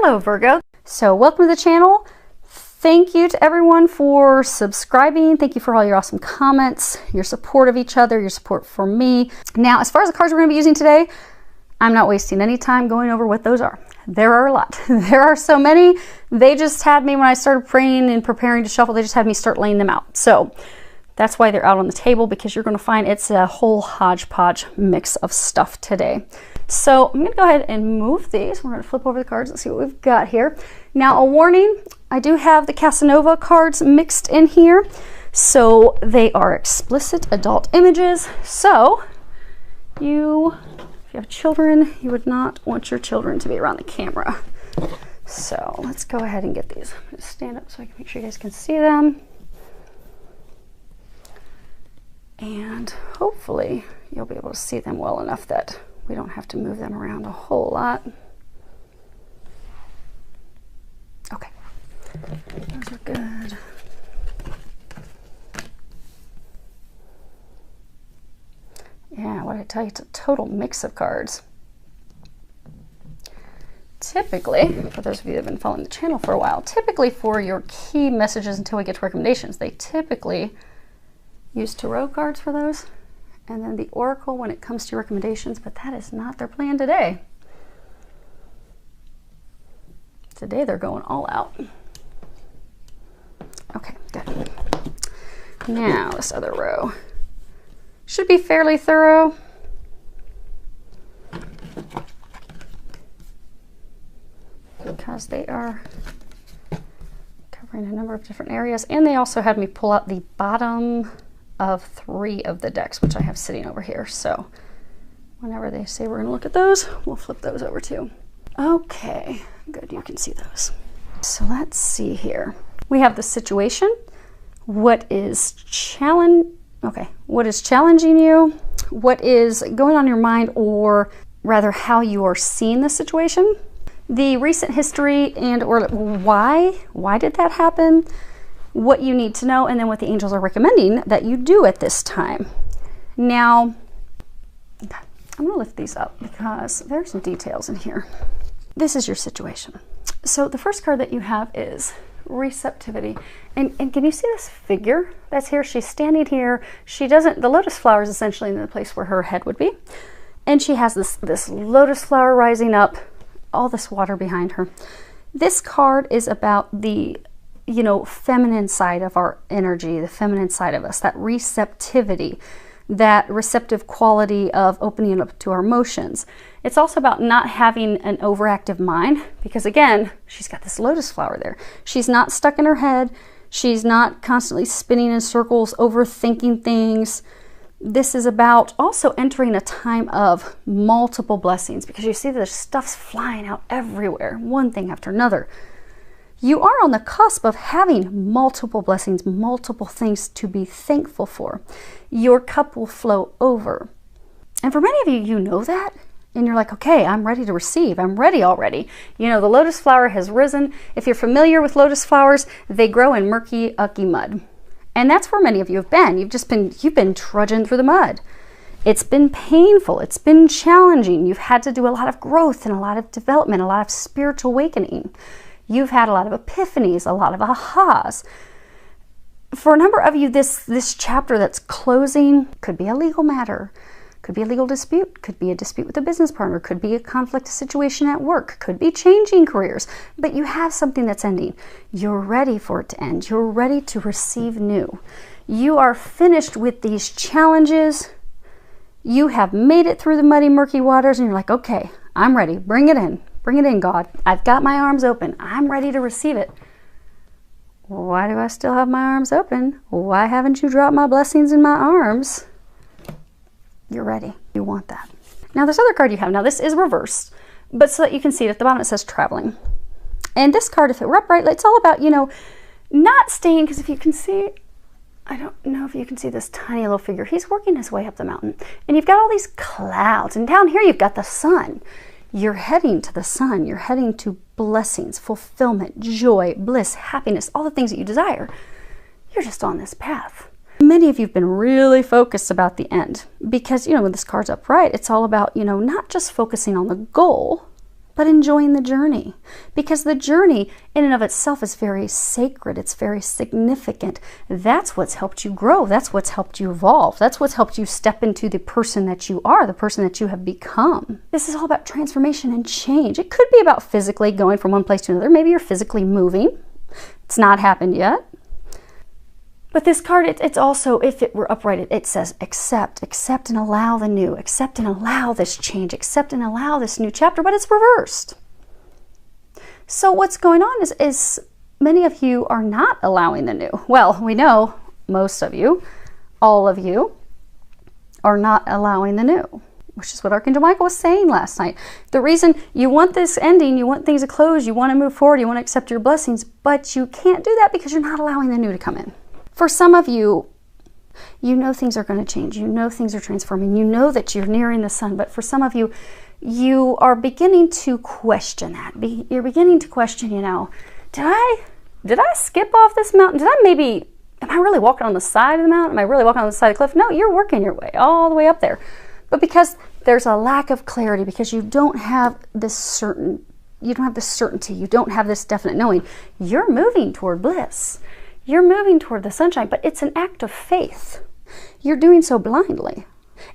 Hello Virgo. So welcome to the channel. Thank you to everyone for subscribing. Thank you for all your awesome comments, your support of each other, your support for me. Now, as far as the cards we're going to be using today, I'm not wasting any time going over what those are. There are a lot. There are so many. They just had me, when I started praying and preparing to shuffle, they just had me start laying them out. So that's why they're out on the table, because you're going to find it's a whole hodgepodge mix of stuff today. So I'm going to go ahead and move these. We're going to flip over the cards and see what we've got here. Now, a warning, I do have the Casanova cards mixed in here. So they are explicit adult images. So if you have children, you would not want your children to be around the camera. So let's go ahead and get these. I'm going to stand up so I can make sure you guys can see them. And hopefully you'll be able to see them well enough that we don't have to move them around a whole lot. Okay, those are good. Yeah, what did I tell you? It's a total mix of cards. Typically, for those of you that have been following the channel for a while, typically for your key messages until we get to recommendations, they typically use tarot cards for those, and then the oracle when it comes to recommendations, but that is not their plan today. Today they're going all out. Okay, good. Now this other row should be fairly thorough. Because they are covering a number of different areas, and they also had me pull out the bottom of 3 of the decks, which I have sitting over here. So whenever they say we're going to look at those, we'll flip those over too. Okay, good, you can see those. So let's see here. We have the situation. What is challenging you? What is going on in your mind, or rather how you are seeing the situation? The recent history and or why did that happen? What you need to know, and then what the angels are recommending that you do at this time. Now, I'm going to lift these up because there's some details in here. This is your situation. So the first card that you have is receptivity. And can you see this figure that's here? She's standing here. She doesn't, the lotus flower is essentially in the place where her head would be. And she has this lotus flower rising up, all this water behind her. This card is about the feminine side of our energy, the feminine side of us, that receptivity, that receptive quality of opening up to our emotions. It's also about not having an overactive mind, because again, she's got this lotus flower there. She's not stuck in her head. She's not constantly spinning in circles, overthinking things. This is about also entering a time of multiple blessings, because you see there's stuff's flying out everywhere, one thing after another. You are on the cusp of having multiple blessings, multiple things to be thankful for. Your cup will flow over. And for many of you, you know that. And you're like, okay, I'm ready to receive. I'm ready already. You know, the lotus flower has risen. If you're familiar with lotus flowers, they grow in murky, ucky mud. And that's where many of you have been. You've been trudging through the mud. It's been painful. It's been challenging. You've had to do a lot of growth and a lot of development, a lot of spiritual awakening. You've had a lot of epiphanies, a lot of ahas. For a number of you, this chapter that's closing could be a legal matter, could be a legal dispute, could be a dispute with a business partner, could be a conflict situation at work, could be changing careers, but you have something that's ending. You're ready for it to end. You're ready to receive new. You are finished with these challenges. You have made it through the muddy, murky waters, and you're like, okay, I'm ready. Bring it in. Bring it in, God. I've got my arms open. I'm ready to receive it. Why do I still have my arms open? Why haven't you dropped my blessings in my arms? You're ready. You want that. Now, this other card you have, now this is reversed, but so that you can see it, at the bottom it says traveling. And this card, if it were upright, it's all about, not staying, because if you can see, I don't know if you can see this tiny little figure. He's working his way up the mountain. And you've got all these clouds, and down here you've got the sun. You're heading to the sun. You're heading to blessings, fulfillment, joy, bliss, happiness, all the things that you desire. You're just on this path. Many of you have been really focused about the end because, when this card's upright, it's all about, not just focusing on the goal, but enjoying the journey, because the journey in and of itself is very sacred. It's very significant. That's what's helped you grow. That's what's helped you evolve. That's what's helped you step into the person that you are, the person that you have become. This is all about transformation and change. It could be about physically going from one place to another. Maybe you're physically moving. It's not happened yet. But this card, it's also, if it were upright, it says accept and allow the new, accept and allow this change, accept and allow this new chapter, but it's reversed. So what's going on is many of you are not allowing the new. Well, we know most of you, all of you, are not allowing the new, which is what Archangel Michael was saying last night. The reason you want this ending, you want things to close, you want to move forward, you want to accept your blessings, but you can't do that because you're not allowing the new to come in. For some of you, you know things are going to change. You know things are transforming. You know that you're nearing the sun. But for some of you, you are beginning to question that. You're beginning to question, you know, did I skip off this mountain? Am I really walking on the side of the mountain? Am I really walking on the side of the cliff? No, you're working your way all the way up there. But because there's a lack of clarity, because you don't have this certainty, you don't have this definite knowing, you're moving toward bliss. You're moving toward the sunshine, but it's an act of faith. You're doing so blindly,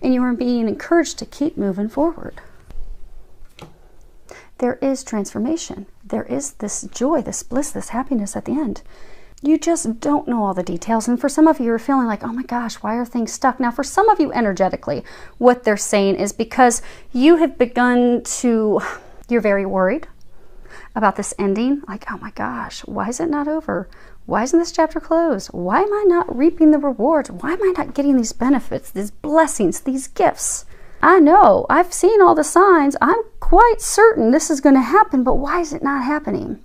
and you are being encouraged to keep moving forward. There is transformation. There is this joy, this bliss, this happiness at the end. You just don't know all the details, and for some of you, you're feeling like, oh my gosh, why are things stuck? Now, for some of you, energetically, what they're saying is because you have begun to, you're very worried about this ending. Like, oh my gosh, why is it not over? Why isn't this chapter closed? Why am I not reaping the rewards? Why am I not getting these benefits, these blessings, these gifts? I know, I've seen all the signs. I'm quite certain this is going to happen, but why is it not happening?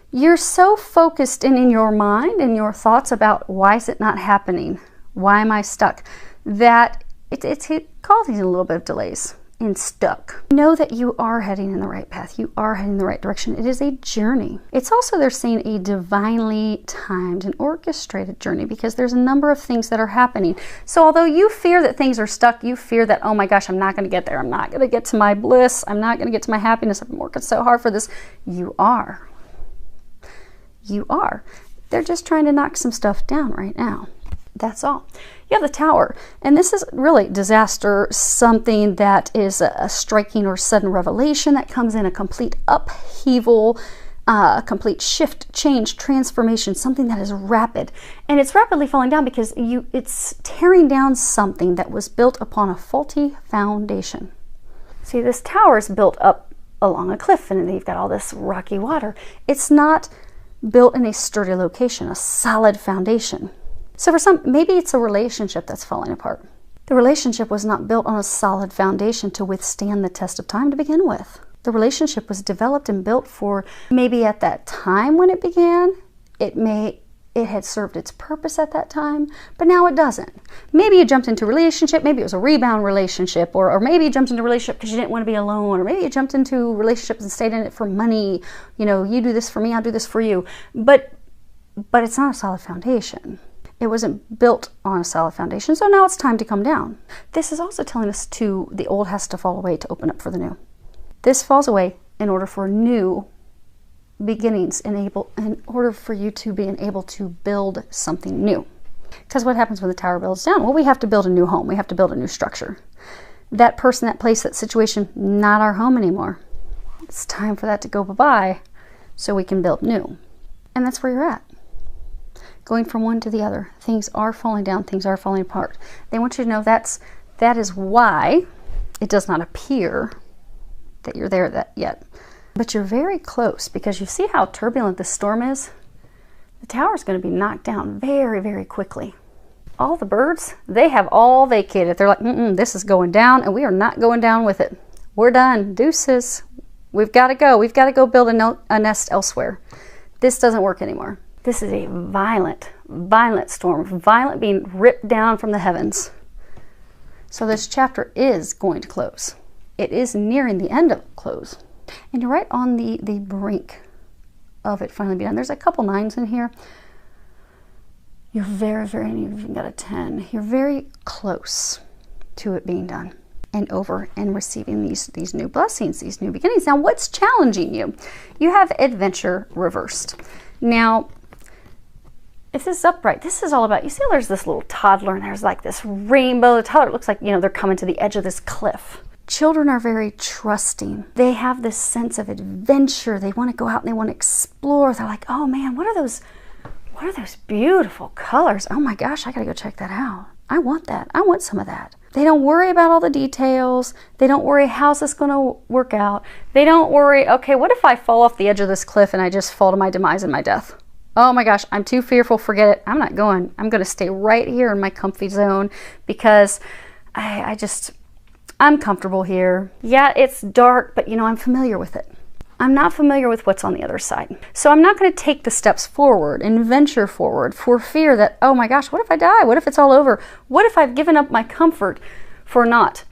You're so focused in your mind and your thoughts about why is it not happening? Why am I stuck? That it causes a little bit of delays. And stuck. Know that you are heading in the right path. You are heading in the right direction. It is a journey. It's also, they're saying, a divinely timed and orchestrated journey, because there's a number of things that are happening. So although you fear that things are stuck, you fear that, oh my gosh, I'm not going to get there. I'm not going to get to my bliss. I'm not going to get to my happiness. I've been working so hard for this. You are. You are. They're just trying to knock some stuff down right now. That's all. You have the Tower, and this is really disaster, something that is a striking or sudden revelation that comes in, a complete upheaval, a complete shift, change, transformation, something that is rapid. And it's rapidly falling down because it's tearing down something that was built upon a faulty foundation. See, this tower is built up along a cliff, and then you've got all this rocky water. It's not built in a sturdy location, a solid foundation. So for some, maybe it's a relationship that's falling apart. The relationship was not built on a solid foundation to withstand the test of time to begin with. The relationship was developed and built for, maybe at that time when it began, it had served its purpose at that time, but now it doesn't. Maybe you jumped into a relationship, maybe it was a rebound relationship, or maybe you jumped into a relationship because you didn't want to be alone, or maybe you jumped into relationships and stayed in it for money. You know, you do this for me, I'll do this for you. But it's not a solid foundation. It wasn't built on a solid foundation, so now it's time to come down. This is also telling us the old has to fall away to open up for the new. This falls away in order for new beginnings, in order for you to be able to build something new. Because what happens when the tower builds down? Well, we have to build a new home. We have to build a new structure. That person, that place, that situation, not our home anymore. It's time for that to go bye-bye so we can build new. And that's where you're at. Going from one to the other. Things are falling down. Things are falling apart. They want you to know that is why it does not appear that you're there yet. But you're very close, because you see how turbulent this storm is? The tower is going to be knocked down very, very quickly. All the birds, they have all vacated. They're like, this is going down, and we are not going down with it. We're done. Deuces. We've got to go. We've got to go build a nest elsewhere. This doesn't work anymore. This is a violent, violent storm. Violent, being ripped down from the heavens. So this chapter is going to close. It is nearing the end of close. And you're right on the brink of it finally being done. There's a couple 9s in here. You're very, very, you've got a 10. You're very close to it being done. and over and receiving these new blessings, these new beginnings. Now, what's challenging you? You have adventure reversed. Now, if this is upright, this is all about, you see there's this little toddler and there's like this rainbow. The toddler looks like, you know, they're coming to the edge of this cliff. Children are very trusting. They have this sense of adventure. They want to go out and they want to explore. They're like, oh man, what are those beautiful colors? Oh my gosh, I gotta go check that out. I want that. I want some of that. They don't worry about all the details. They don't worry, how's this going to work out? They don't worry, okay, what if I fall off the edge of this cliff and I just fall to my demise and my death? Oh my gosh, I'm too fearful, forget it. I'm not going. I'm going to stay right here in my comfy zone because I'm comfortable here. Yeah, it's dark, but you know, I'm familiar with it. I'm not familiar with what's on the other side. So I'm not going to take the steps forward and venture forward for fear that, oh my gosh, what if I die? What if it's all over? What if I've given up my comfort for not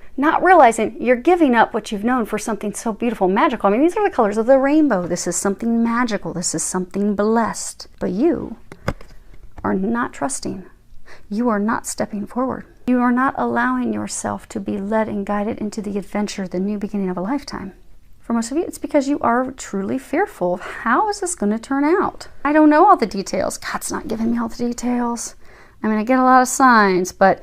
realizing you're giving up what you've known for something so beautiful, magical. I mean, these are the colors of the rainbow. This is something magical. This is something blessed. But you are not trusting. You are not stepping forward. You are not allowing yourself to be led and guided into the adventure, the new beginning of a lifetime. For most of you, it's because you are truly fearful of how is this going to turn out? I don't know all the details. God's not giving me all the details. I mean, I get a lot of signs, but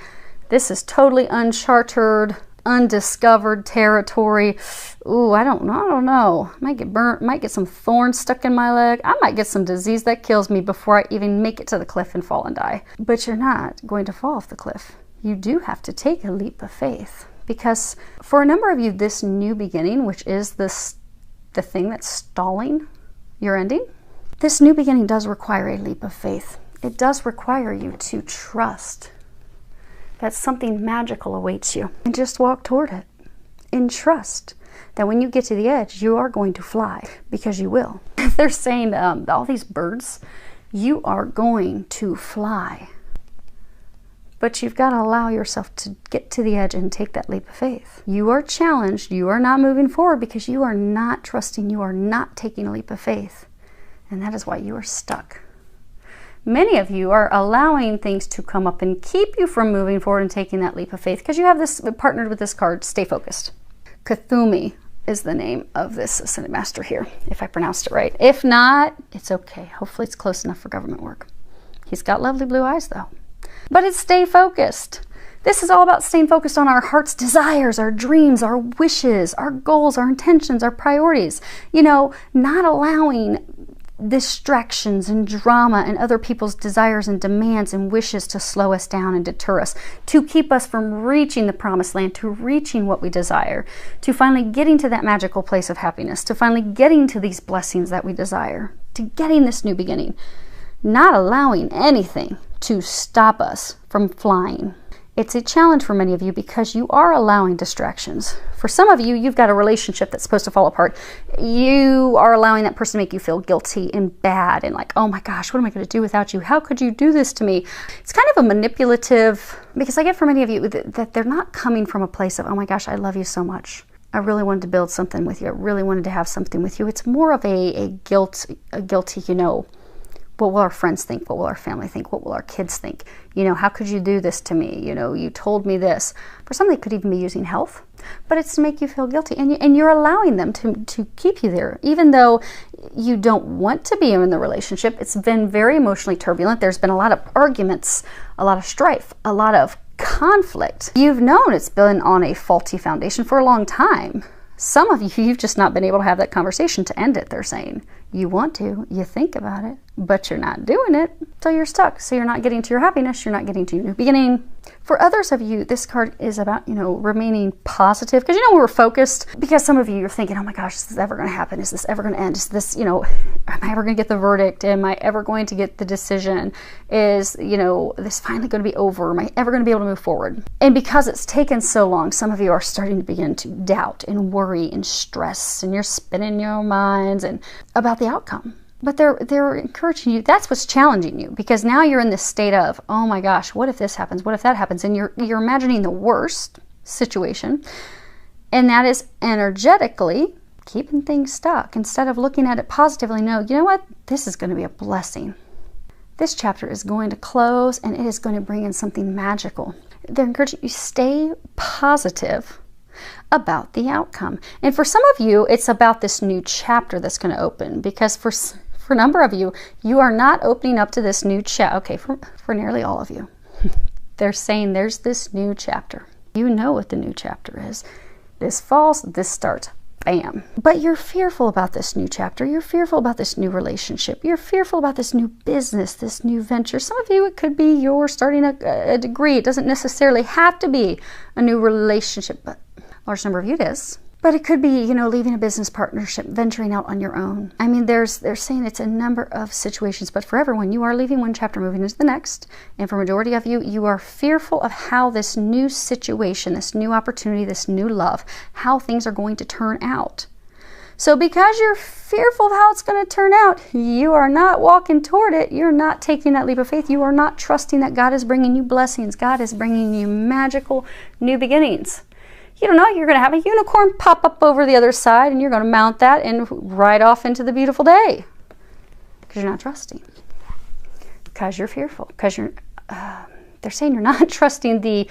this is totally uncharted, undiscovered territory. Ooh, I don't know. I might get burnt, might get some thorns stuck in my leg. I might get some disease that kills me before I even make it to the cliff and fall and die. But you're not going to fall off the cliff. You do have to take a leap of faith. Because for a number of you, this new beginning, which is the thing that's stalling your ending, this new beginning does require a leap of faith. It does require you to trust that something magical awaits you. And just walk toward it and trust that when you get to the edge, you are going to fly, because you will. They're saying all these birds, you are going to fly. But you've got to allow yourself to get to the edge and take that leap of faith. You are challenged. You are not moving forward because you are not trusting. You are not taking a leap of faith. And that is why you are stuck. Many of you are allowing things to come up and keep you from moving forward and taking that leap of faith because you have this partnered with this card, Stay Focused. Kuthumi is the name of this Ascended Master here, if I pronounced it right. If not, it's okay. Hopefully it's close enough for government work. He's got lovely blue eyes though. But it's stay focused. This is all about staying focused on our heart's desires, our dreams, our wishes, our goals, our intentions, our priorities. You know, not allowing distractions and drama and other people's desires and demands and wishes to slow us down and deter us, to keep us from reaching the promised land, to reaching what we desire, to finally getting to that magical place of happiness, to finally getting to these blessings that we desire, to getting this new beginning. Not allowing anything to stop us from flying. It's a challenge for many of you because you are allowing distractions. For some of you, you've got a relationship that's supposed to fall apart. You are allowing that person to make you feel guilty and bad and like, oh my gosh, what am I going to do without you? How could you do this to me? It's kind of a manipulative, because I get for many of you that they're not coming from a place of, oh my gosh, I love you so much. I really wanted to build something with you. I really wanted to have something with you. It's more of a guilty, you know, what will our friends think? What will our family think? What will our kids think? You know, how could you do this to me? You know, you told me this. For some, they could even be using health, but it's to make you feel guilty. And you're allowing them to keep you there, even though you don't want to be in the relationship. It's been very emotionally turbulent. There's been a lot of arguments, a lot of strife, a lot of conflict. You've known it's been on a faulty foundation for a long time. Some of you, you've just not been able to have that conversation to end it, they're saying. You want to, you think about it, but you're not doing it, so you're stuck. So you're not getting to your happiness, you're not getting to your new beginning. For others of you, this card is about, you know, remaining positive. Because, you know, we're focused, because some of you, you're thinking, oh my gosh, is this ever going to happen? Is this ever going to end? Is this, you know, am I ever going to get the verdict? Am I ever going to get the decision? Is, you know, this finally going to be over? Am I ever going to be able to move forward? And because it's taken so long, some of you are starting to begin to doubt and worry and stress, and you're spinning your minds and about the outcome. But they're encouraging you. That's what's challenging you, because now you're in this state of, oh my gosh, what if this happens? What if that happens? And you're imagining the worst situation, and that is energetically keeping things stuck instead of looking at it positively. No, you know what? This is going to be a blessing. This chapter is going to close, and it is going to bring in something magical. They're encouraging you, stay positive, about the outcome. And for some of you, it's about this new chapter that's going to open, because for a number of you, you are not opening up to this new chapter. Okay, for nearly all of you, they're saying there's this new chapter. You know what the new chapter is. This falls, this starts. Bam. But you're fearful about this new chapter. You're fearful about this new relationship. You're fearful about this new business, this new venture. Some of you, it could be you're starting a degree. It doesn't necessarily have to be a new relationship, but a large number of you it is. But it could be, leaving a business partnership, venturing out on your own. I mean, they're saying it's a number of situations, but for everyone, you are leaving one chapter, moving into the next. And for majority of you, you are fearful of how this new situation, this new opportunity, this new love, how things are going to turn out. So because you're fearful of how it's going to turn out, you are not walking toward it. You're not taking that leap of faith. You are not trusting that God is bringing you blessings. God is bringing you magical new beginnings. You don't know, you're going to have a unicorn pop up over the other side, and you're going to mount that and ride off into the beautiful day. Because you're not trusting. Because you're fearful. Because they're saying you're not trusting the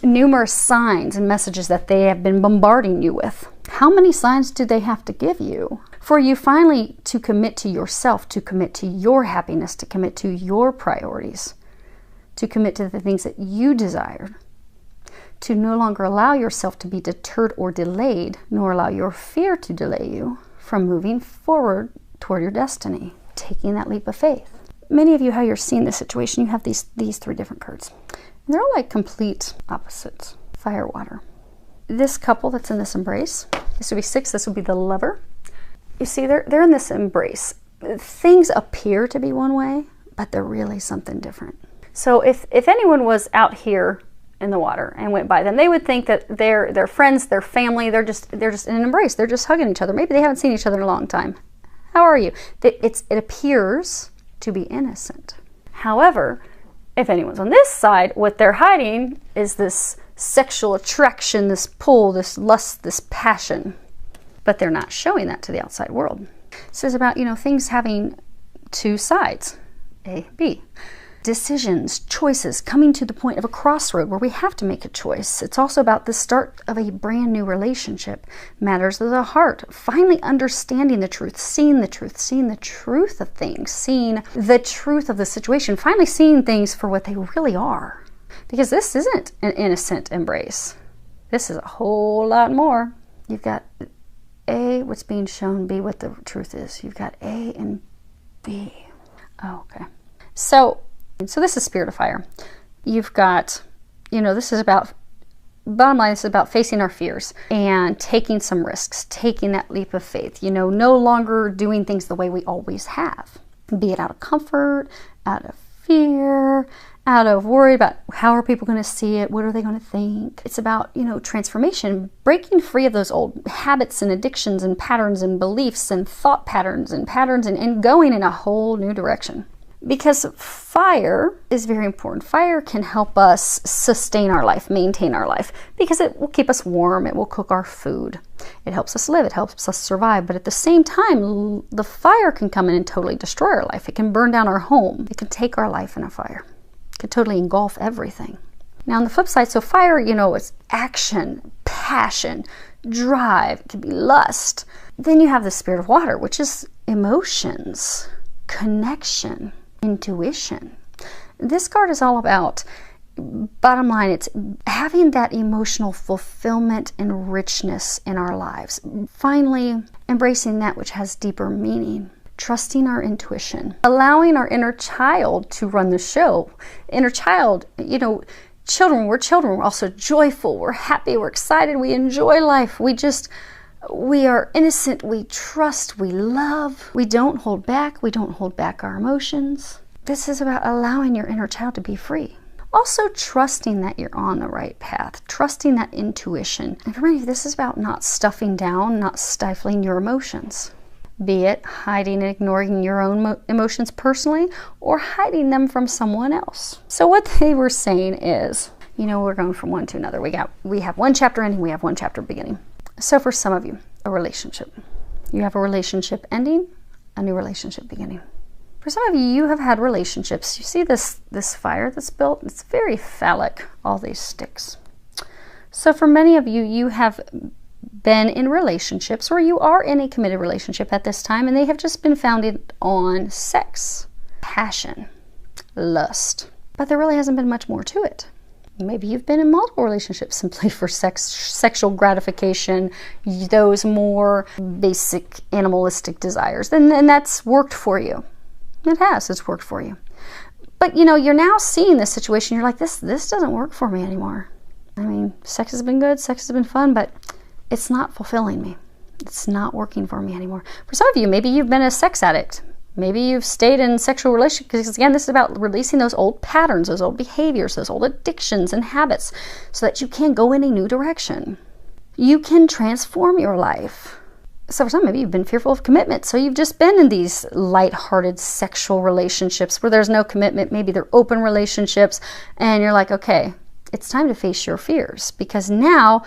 numerous signs and messages that they have been bombarding you with. How many signs do they have to give you for you finally to commit to yourself, to commit to your happiness, to commit to your priorities, to commit to the things that you desired? To no longer allow yourself to be deterred or delayed, nor allow your fear to delay you from moving forward toward your destiny, taking that leap of faith. Many of you, how you're seeing this situation, you have these three different cards. And they're all like complete opposites. Fire, water. This couple that's in this embrace, this would be 6, this would be the lover. You see, they're in this embrace. Things appear to be one way, but they're really something different. So if anyone was out here in the water and went by them, they would think that they're friends, they're family, they're just in an embrace, they're just hugging each other. Maybe they haven't seen each other in a long time. How are you? It appears to be innocent. However, if anyone's on this side, what they're hiding is this sexual attraction, this pull, this lust, this passion. But they're not showing that to the outside world. So it's about, things having two sides, A, B. Decisions, choices, coming to the point of a crossroad where we have to make a choice. It's also about the start of a brand new relationship. Matters of the heart, finally understanding the truth, seeing the truth of things, seeing the truth of the situation, finally seeing things for what they really are. Because this isn't an innocent embrace. This is a whole lot more. You've got A, what's being shown, B, what the truth is. You've got A and B. Oh, okay. So this is spirit of fire. You've got, this is about, bottom line, this is about facing our fears and taking some risks, taking that leap of faith, no longer doing things the way we always have, be it out of comfort, out of fear, out of worry about how are people going to see it, what are they going to think. It's about, transformation, breaking free of those old habits and addictions and patterns and beliefs and thought patterns and going in a whole new direction. Because fire is very important. Fire can help us sustain our life, maintain our life, because it will keep us warm, it will cook our food. It helps us live, it helps us survive, but at the same time, the fire can come in and totally destroy our life. It can burn down our home. It can take our life in a fire. It can totally engulf everything. Now on the flip side, so fire, it's action, passion, drive, it can be lust. Then you have the spirit of water, which is emotions, connection, intuition. This card is all about, bottom line, it's having that emotional fulfillment and richness in our lives. Finally, embracing that which has deeper meaning. Trusting our intuition. Allowing our inner child to run the show. Inner child, children, we're also joyful, we're happy, we're excited, we enjoy life. We are innocent, we trust, we love, we don't hold back our emotions. This is about allowing your inner child to be free. Also trusting that you're on the right path, trusting that intuition. And for many, this is about not stuffing down, not stifling your emotions. Be it hiding and ignoring your own emotions personally or hiding them from someone else. So what they were saying is, we're going from one to another. We have one chapter ending, we have one chapter beginning. So for some of you, a relationship. You have a relationship ending, a new relationship beginning. For some of you, you have had relationships. You see this fire that's built? It's very phallic, all these sticks. So for many of you, you have been in relationships, or you are in a committed relationship at this time, and they have just been founded on sex, passion, lust. But there really hasn't been much more to it. Maybe you've been in multiple relationships simply for sexual gratification, those more basic animalistic desires. And that's worked for you. It has. It's worked for you. But, you know, you're now seeing this situation. You're like, this doesn't work for me anymore. I mean, sex has been good. Sex has been fun, but it's not fulfilling me. It's not working for me anymore. For some of you, maybe you've been a sex addict. Maybe you've stayed in sexual relationships, because again, this is about releasing those old patterns, those old behaviors, those old addictions and habits, so that you can go in a new direction. You can transform your life. So for some, maybe you've been fearful of commitment. So you've just been in these lighthearted sexual relationships where there's no commitment. Maybe they're open relationships, and you're like, okay, it's time to face your fears, because now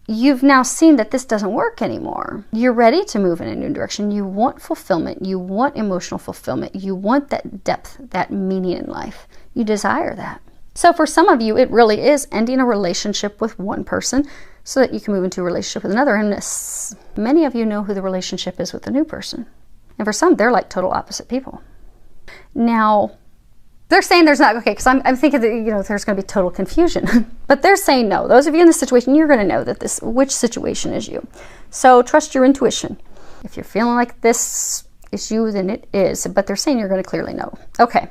you've now seen that this doesn't work anymore. You're ready to move in a new direction. You want fulfillment. You want emotional fulfillment. You want that depth, that meaning in life. You desire that. So for some of you, it really is ending a relationship with one person so that you can move into a relationship with another. And many of you know who the relationship is with the new person. And for some, they're like total opposite people. Now, they're saying there's not, okay, because I'm thinking that, you know, there's going to be total confusion. But they're saying no. Those of you in this situation, you're going to know that which situation is you. So trust your intuition. If you're feeling like this is you, then it is. But they're saying you're going to clearly know. Okay,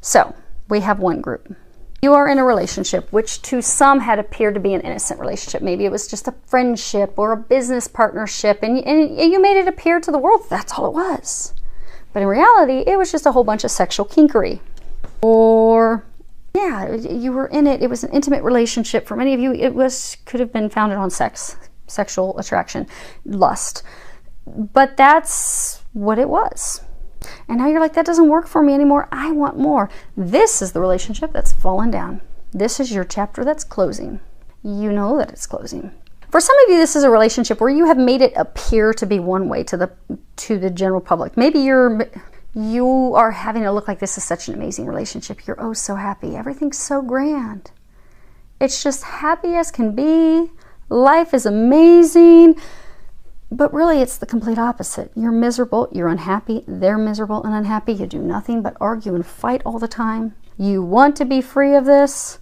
so we have one group. You are in a relationship which to some had appeared to be an innocent relationship. Maybe it was just a friendship or a business partnership, and you made it appear to the world that's all it was. But in reality, it was just a whole bunch of sexual kinkery. Or, yeah, you were in it. It was an intimate relationship. For many of you, could have been founded on sex, sexual attraction, lust. But that's what it was. And now you're like, that doesn't work for me anymore. I want more. This is the relationship that's fallen down. This is your chapter that's closing. You know that it's closing. For some of you, this is a relationship where you have made it appear to be one way to the general public. Maybe you are having it look like this is such an amazing relationship. You're oh so happy. Everything's so grand. It's just happy as can be. Life is amazing. But really, it's the complete opposite. You're miserable. You're unhappy. They're miserable and unhappy. You do nothing but argue and fight all the time. You want to be free of this.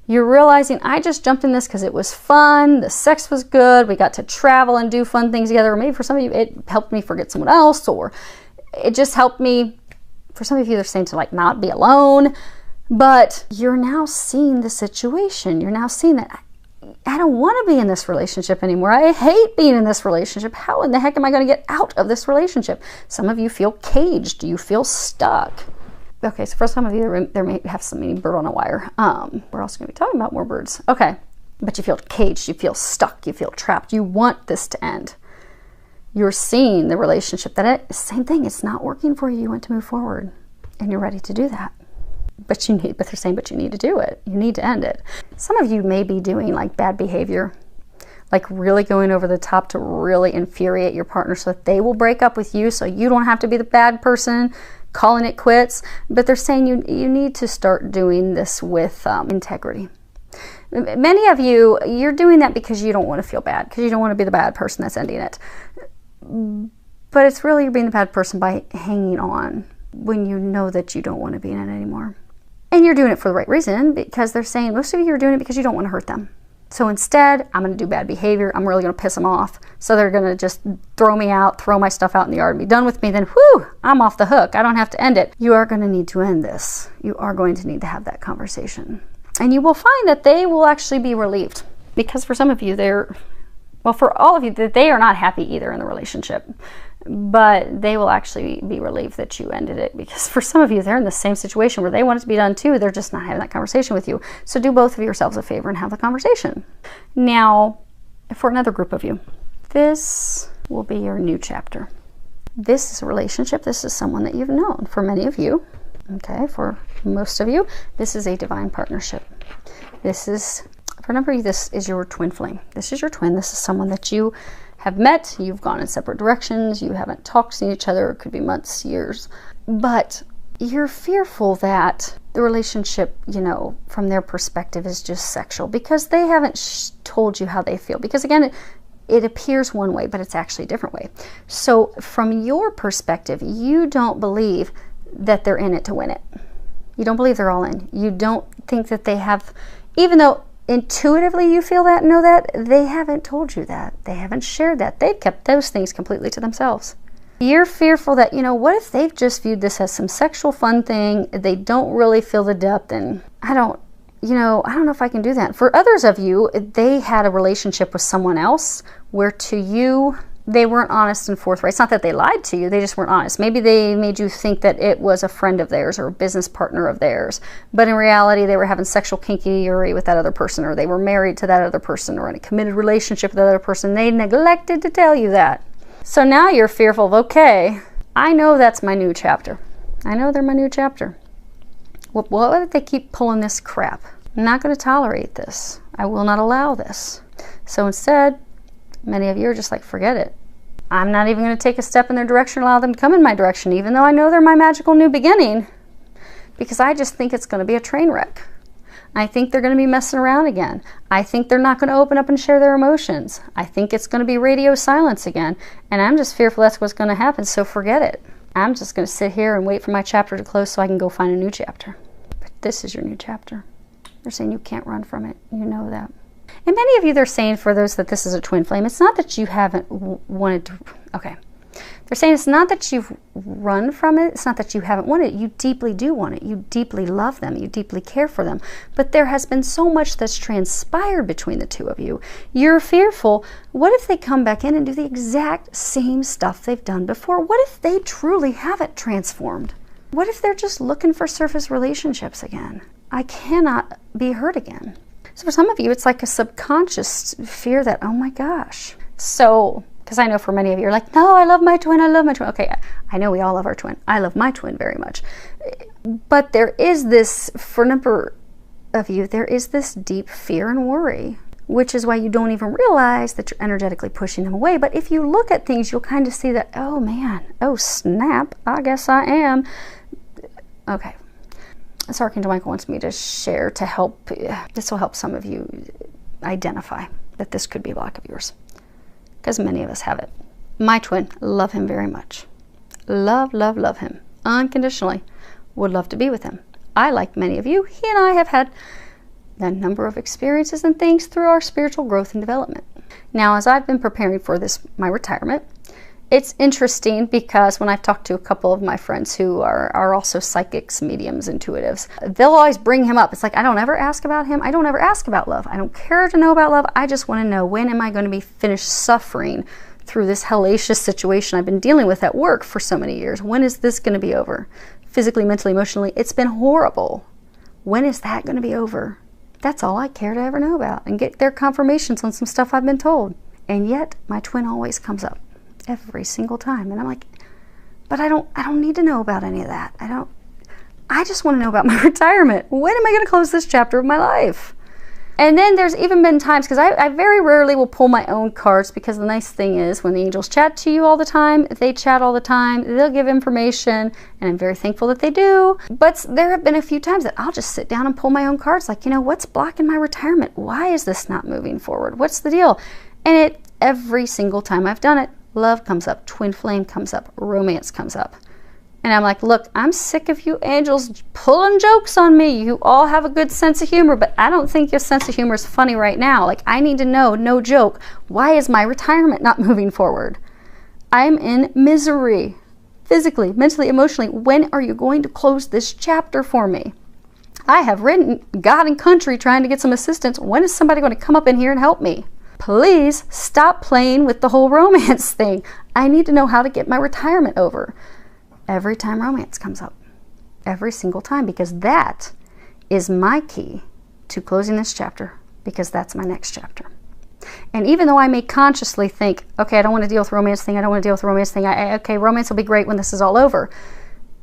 You're realizing, I just jumped in this because it was fun. The sex was good. We got to travel and do fun things together. Or maybe for some of you, it helped me forget someone else, or it just helped me. For some of you, they're saying to like not be alone. But you're now seeing the situation. You're now seeing that I don't want to be in this relationship anymore. I hate being in this relationship. How in the heck am I going to get out of this relationship? Some of you feel caged. You feel stuck. Okay, so for some of you, there may have some meaning bird on a wire. We're also going to be talking about more birds. Okay, but you feel caged. You feel stuck. You feel trapped. You want this to end. You're seeing the relationship same thing. It's not working for you. You want to move forward, and you're ready to do that. But they're saying, but you need to do it. You need to end it. Some of you may be doing like bad behavior, like really going over the top to really infuriate your partner so that they will break up with you, so you don't have to be the bad person calling it quits. But they're saying you need to start doing this with integrity. Many of you, you're doing that because you don't want to feel bad, because you don't want to be the bad person that's ending it. But it's really you're being the bad person by hanging on when you know that you don't want to be in it anymore. And you're doing it for the right reason, because they're saying most of you are doing it because you don't want to hurt them. So instead, I'm going to do bad behavior. I'm really going to piss them off. So they're going to just throw me out, throw my stuff out in the yard and be done with me. Then, whew, I'm off the hook. I don't have to end it. You are going to need to end this. You are going to need to have that conversation. And you will find that they will actually be relieved. Because for some of you, for all of you, they are not happy either in the relationship. But they will actually be relieved that you ended it, because for some of you, they're in the same situation where they want it to be done too. They're just not having that conversation with you. So do both of yourselves a favor and have the conversation. Now, for another group of you, this will be your new chapter. This is a relationship. This is someone that you've known. For many of you, okay, for most of you, this is a divine partnership. For a number of you, this is your twin flame. This is your twin. This is someone that you have met, you've gone in separate directions, you haven't talked to each other, it could be months, years, but you're fearful that the relationship, you know, from their perspective is just sexual because they haven't told you how they feel. Because again, it appears one way, but it's actually a different way. So from your perspective, you don't believe that they're in it to win it. You don't believe they're all in. You don't think that they have, even though intuitively you feel that and know that, they haven't told you that. They haven't shared that. They've kept those things completely to themselves. You're fearful that, you know, what if they've just viewed this as some sexual fun thing? They don't really feel the depth, and I don't know if I can do that. For others of you, they had a relationship with someone else where to you, they weren't honest and forthright. It's not that they lied to you, they just weren't honest. Maybe they made you think that it was a friend of theirs or a business partner of theirs, but in reality they were having sexual kinky-ery with that other person, or they were married to that other person, or in a committed relationship with that other person. They neglected to tell you that. So now you're fearful of, okay, I know that's my new chapter. I know they're my new chapter. What if they keep pulling this crap? I'm not going to tolerate this. I will not allow this. So instead, many of you are just like, forget it. I'm not even going to take a step in their direction, allow them to come in my direction, even though I know they're my magical new beginning, because I just think it's going to be a train wreck. I think they're going to be messing around again. I think they're not going to open up and share their emotions. I think it's going to be radio silence again. And I'm just fearful that's what's going to happen, so forget it. I'm just going to sit here and wait for my chapter to close so I can go find a new chapter. But this is your new chapter. They're saying you can't run from it. You know that. And many of you, they're saying for those that this is a twin flame, it's not that you haven't wanted to, okay. They're saying it's not that you've run from it. It's not that you haven't wanted it. You deeply do want it. You deeply love them. You deeply care for them. But there has been so much that's transpired between the two of you. You're fearful. What if they come back in and do the exact same stuff they've done before? What if they truly haven't transformed? What if they're just looking for surface relationships again? I cannot be hurt again. So for some of you, it's like a subconscious fear that, oh my gosh. So, because I know for many of you, you're like, no, I love my twin, I love my twin. Okay, I know we all love our twin. I love my twin very much. But there is this, for a number of you, there is this deep fear and worry, which is why you don't even realize that you're energetically pushing them away. But if you look at things, you'll kind of see that, oh man, oh snap, I guess I am. Okay. So Archangel Michael wants me to share to help, this will help some of you identify that this could be a block of yours. Because many of us have it. My twin, love him very much. Love, love, love him. Unconditionally. Would love to be with him. I, like many of you, he and I have had a number of experiences and things through our spiritual growth and development. Now, as I've been preparing for this, my retirement, it's interesting because when I've talked to a couple of my friends who are also psychics, mediums, intuitives, they'll always bring him up. It's like, I don't ever ask about him. I don't ever ask about love. I don't care to know about love. I just want to know, when am I going to be finished suffering through this hellacious situation I've been dealing with at work for so many years? When is this going to be over? Physically, mentally, emotionally, it's been horrible. When is that going to be over? That's all I care to ever know about, and get their confirmations on some stuff I've been told. And yet, my twin always comes up. Every single time. And I'm like, but I don't need to know about any of that. I just want to know about my retirement. When am I going to close this chapter of my life? And then there's even been times, because I very rarely will pull my own cards, because the nice thing is when the angels chat to you all the time, they chat all the time, they'll give information, and I'm very thankful that they do. But there have been a few times that I'll just sit down and pull my own cards, like, you know, what's blocking my retirement? Why is this not moving forward? What's the deal? And every single time I've done it, love comes up, twin flame comes up, romance comes up. And I'm like, look, I'm sick of you angels pulling jokes on me. You all have a good sense of humor, but I don't think your sense of humor is funny right now. Like, I need to know, no joke, why is my retirement not moving forward? I'm in misery, physically, mentally, emotionally. When are you going to close this chapter for me? I have written God and country trying to get some assistance. When is somebody going to come up in here and help me? Please stop playing with the whole romance thing. I need to know how to get my retirement over. Every time romance comes up. Every single time, because that is my key to closing this chapter, because that's my next chapter. And even though I may consciously think, okay, I don't want to deal with romance thing, I don't want to deal with romance thing, okay, romance will be great when this is all over.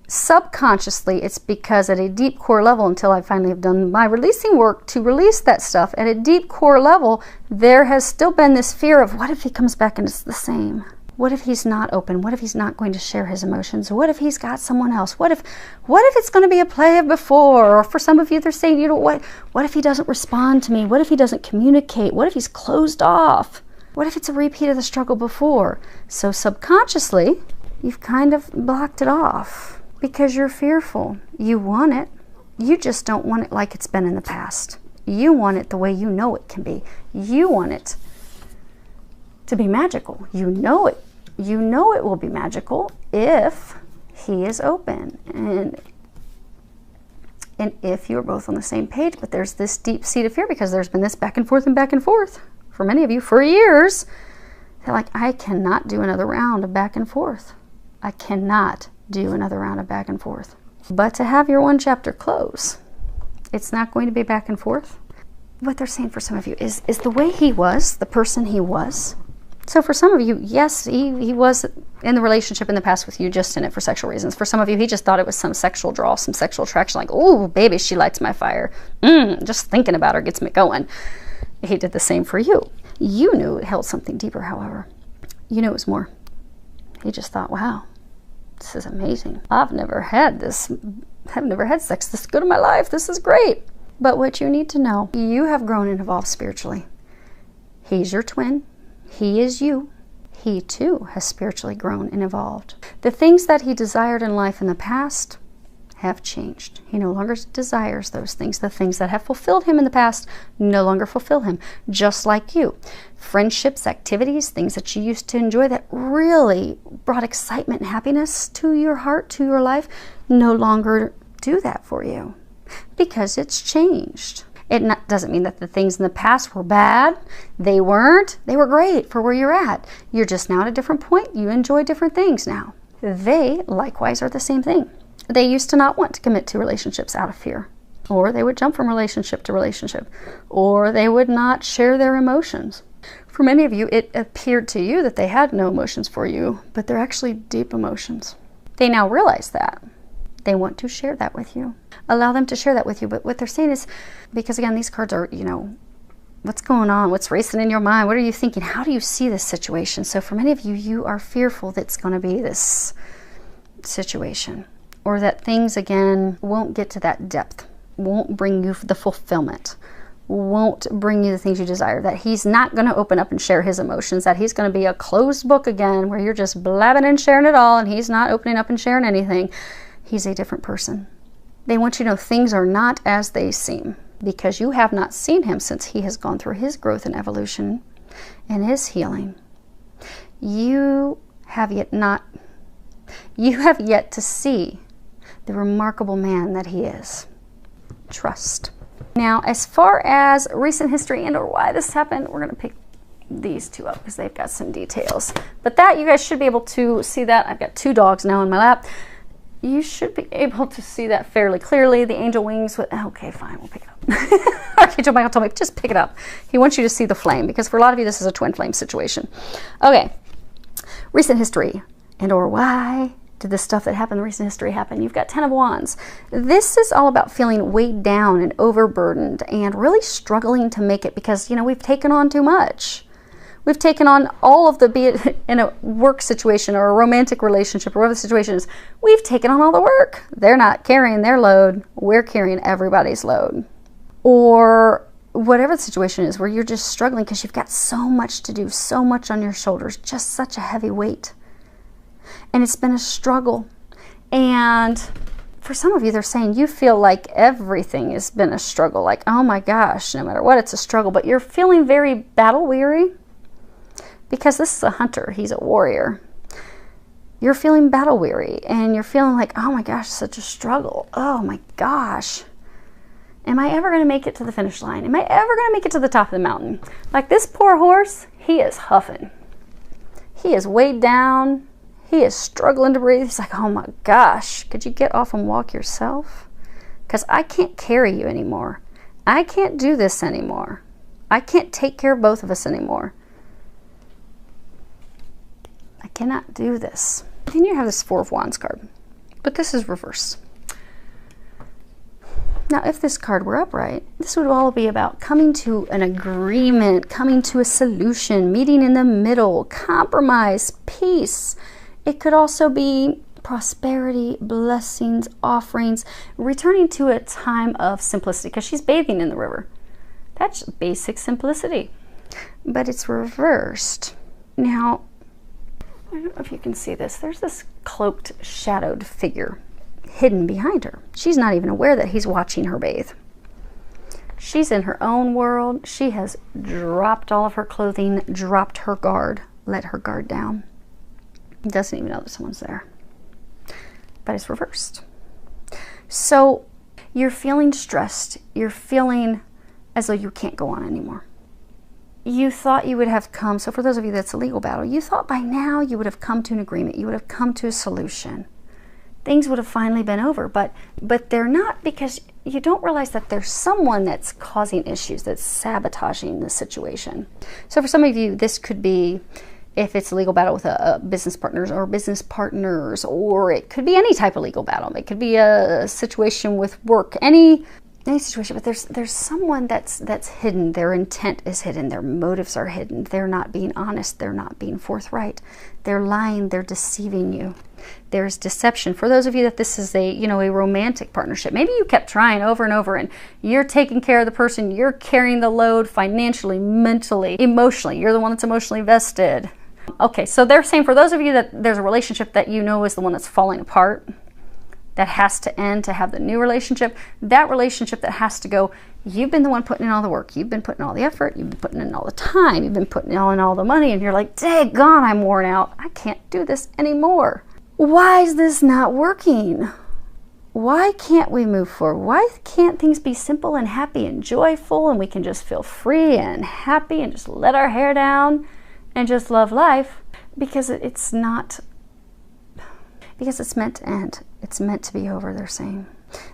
Subconsciously, it's because at a deep core level, until I finally have done my releasing work to release that stuff, at a deep core level, there has still been this fear of, what if he comes back and it's the same? What if he's not open? What if he's not going to share his emotions? What if he's got someone else? What if it's going to be a play of before? Or for some of you, they're saying, you know, what if he doesn't respond to me? What if he doesn't communicate? What if he's closed off? What if it's a repeat of the struggle before? So subconsciously, you've kind of blocked it off because you're fearful. You want it. You just don't want it like it's been in the past. You want it the way you know it can be. You want it to be magical. You know it. You know it will be magical if he is open and if you're both on the same page. But there's this deep-seated fear because there's been this back and forth for many of you for years. They're like, I cannot do another round of back and forth. I cannot do another round of back and forth. But to have your one chapter close, it's not going to be back and forth. What they're saying for some of you is the way he was, the person he was. So for some of you, yes, he was in the relationship in the past with you, just in it for sexual reasons. For some of you, he just thought it was some sexual draw, some sexual attraction, like, oh, baby, she lights my fire. Just thinking about her gets me going. He did the same for you. You knew it held something deeper, however. You knew it was more. He just thought, wow, this is amazing. I've never had sex this good in my life. This is great. But what you need to know, you have grown and evolved spiritually. He's your twin. He is you. He too has spiritually grown and evolved. The things that he desired in life in the past have changed. He no longer desires those things. The things that have fulfilled him in the past no longer fulfill him, just like you. Friendships, activities, things that you used to enjoy that really brought excitement and happiness to your heart, to your life, no longer do that for you because it's changed. It doesn't mean that the things in the past were bad. They weren't. They were great for where you're at. You're just now at a different point. You enjoy different things now. They likewise are the same thing. They used to not want to commit to relationships out of fear, or they would jump from relationship to relationship, or they would not share their emotions. For many of you, it appeared to you that they had no emotions for you, but they're actually deep emotions. They now realize that. They want to share that with you. Allow them to share that with you. But what they're saying is, because again, these cards are, you know, what's going on? What's racing in your mind? What are you thinking? How do you see this situation? So for many of you, you are fearful that it's going to be this situation, or that things, again, won't get to that depth, won't bring you the fulfillment, won't bring you the things you desire, that he's not going to open up and share his emotions, that he's going to be a closed book again, where you're just blabbing and sharing it all, and he's not opening up and sharing anything. He's a different person. They want you to know things are not as they seem, because you have not seen him since he has gone through his growth and evolution and his healing. You have yet to see the remarkable man that he is. Trust. Now, as far as recent history and or why this happened, we're going to pick these two up because they've got some details. But that, you guys should be able to see that. I've got 2 dogs now in my lap. You should be able to see that fairly clearly. The angel wings with, okay, fine, we'll pick it up. Archangel Michael told me, just pick it up. He wants you to see the flame, because for a lot of you, this is a twin flame situation. Okay, recent history and or why did the stuff that happened in recent history happen? You've got 10 of Wands. This is all about feeling weighed down and overburdened and really struggling to make it because, you know, we've taken on too much. We've taken on all of the, be it in a work situation or a romantic relationship or whatever the situation is, we've taken on all the work. They're not carrying their load. We're carrying everybody's load. Or whatever the situation is where you're just struggling because you've got so much to do, so much on your shoulders, just such a heavy weight. And it's been a struggle. And for some of you, they're saying you feel like everything has been a struggle. Like, oh my gosh, no matter what, it's a struggle. But you're feeling very battle weary. Because this is a hunter, he's a warrior. You're feeling battle weary and you're feeling like, oh my gosh, such a struggle. Oh my gosh. Am I ever going to make it to the finish line? Am I ever going to make it to the top of the mountain? Like this poor horse, he is huffing. He is weighed down. He is struggling to breathe. He's like, oh my gosh, could you get off and walk yourself? Because I can't carry you anymore. I can't do this anymore. I can't take care of both of us anymore. I cannot do this. Then you have this 4 of Wands card, but this is reverse. Now, if this card were upright, this would all be about coming to an agreement, coming to a solution, meeting in the middle, compromise, peace. It could also be prosperity, blessings, offerings, returning to a time of simplicity, because she's bathing in the river. That's basic simplicity. But it's reversed. Now, I don't know if you can see this. There's this cloaked, shadowed figure hidden behind her. She's not even aware that he's watching her bathe. She's in her own world. She has dropped all of her clothing, dropped her guard, let her guard down. Doesn't even know that someone's there. But it's reversed. So you're feeling stressed. You're feeling as though you can't go on anymore. You thought you would have come, so for those of you that's a legal battle, you thought by now you would have come to an agreement. You would have come to a solution. Things would have finally been over, but they're not, because you don't realize that there's someone that's causing issues, that's sabotaging the situation. So for some of you, this could be, if it's a legal battle with a business partners or business partners, or it could be any type of legal battle. It could be a situation with work, any situation, but there's someone that's hidden. Their intent is hidden. Their motives are hidden. They're not being honest. They're not being forthright. They're lying. They're deceiving you. There's deception. For those of you that this is a romantic partnership, maybe you kept trying over and over, and you're taking care of the person. You're carrying the load financially, mentally, emotionally. You're the one that's emotionally vested. Okay, so they're saying for those of you that there's a relationship that you know is the one that's falling apart, that has to end to have the new relationship, that relationship that has to go, you've been the one putting in all the work, you've been putting in all the effort, you've been putting in all the time, you've been putting in all the money, and you're like, daggone, I'm worn out, I can't do this anymore. Why is this not working? Why can't we move forward? Why can't things be simple and happy and joyful, and we can just feel free and happy and just let our hair down and just love life? Because it's not, because it's meant to end. It's meant to be over, they're saying.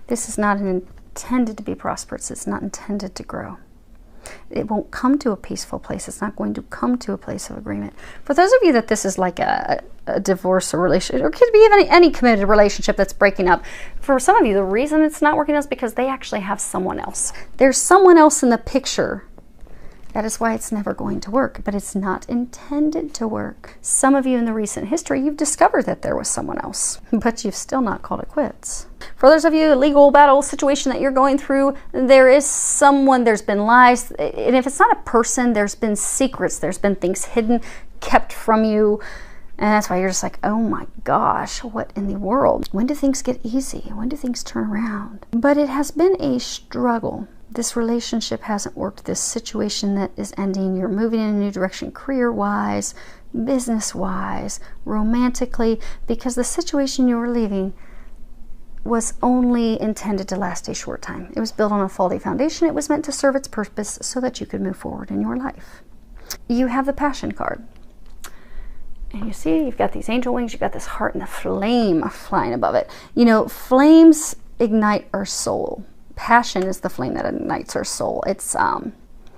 This is not intended to be prosperous. It's not intended to grow. It won't come to a peaceful place. It's not going to come to a place of agreement. For those of you that this is like a divorce or relationship, or it could be even any committed relationship that's breaking up, for some of you, the reason it's not working out is because they actually have someone else. There's someone else in the picture. That is why it's never going to work, but it's not intended to work. Some of you in the recent history, you've discovered that there was someone else, but you've still not called it quits. For those of you, a legal battle situation that you're going through, there is someone, there's been lies, and if it's not a person, there's been secrets, there's been things hidden, kept from you, and that's why you're just like, oh my gosh, what in the world? When do things get easy? When do things turn around? But it has been a struggle. This relationship hasn't worked. This situation that is ending, you're moving in a new direction, career-wise, business-wise, romantically, because the situation you were leaving was only intended to last a short time. It was built on a faulty foundation. It was meant to serve its purpose so that you could move forward in your life. You have the Passion card. And you see, you've got these angel wings, you've got this heart and the flame flying above it. You know, flames ignite our soul. Passion is the flame that ignites our soul. It's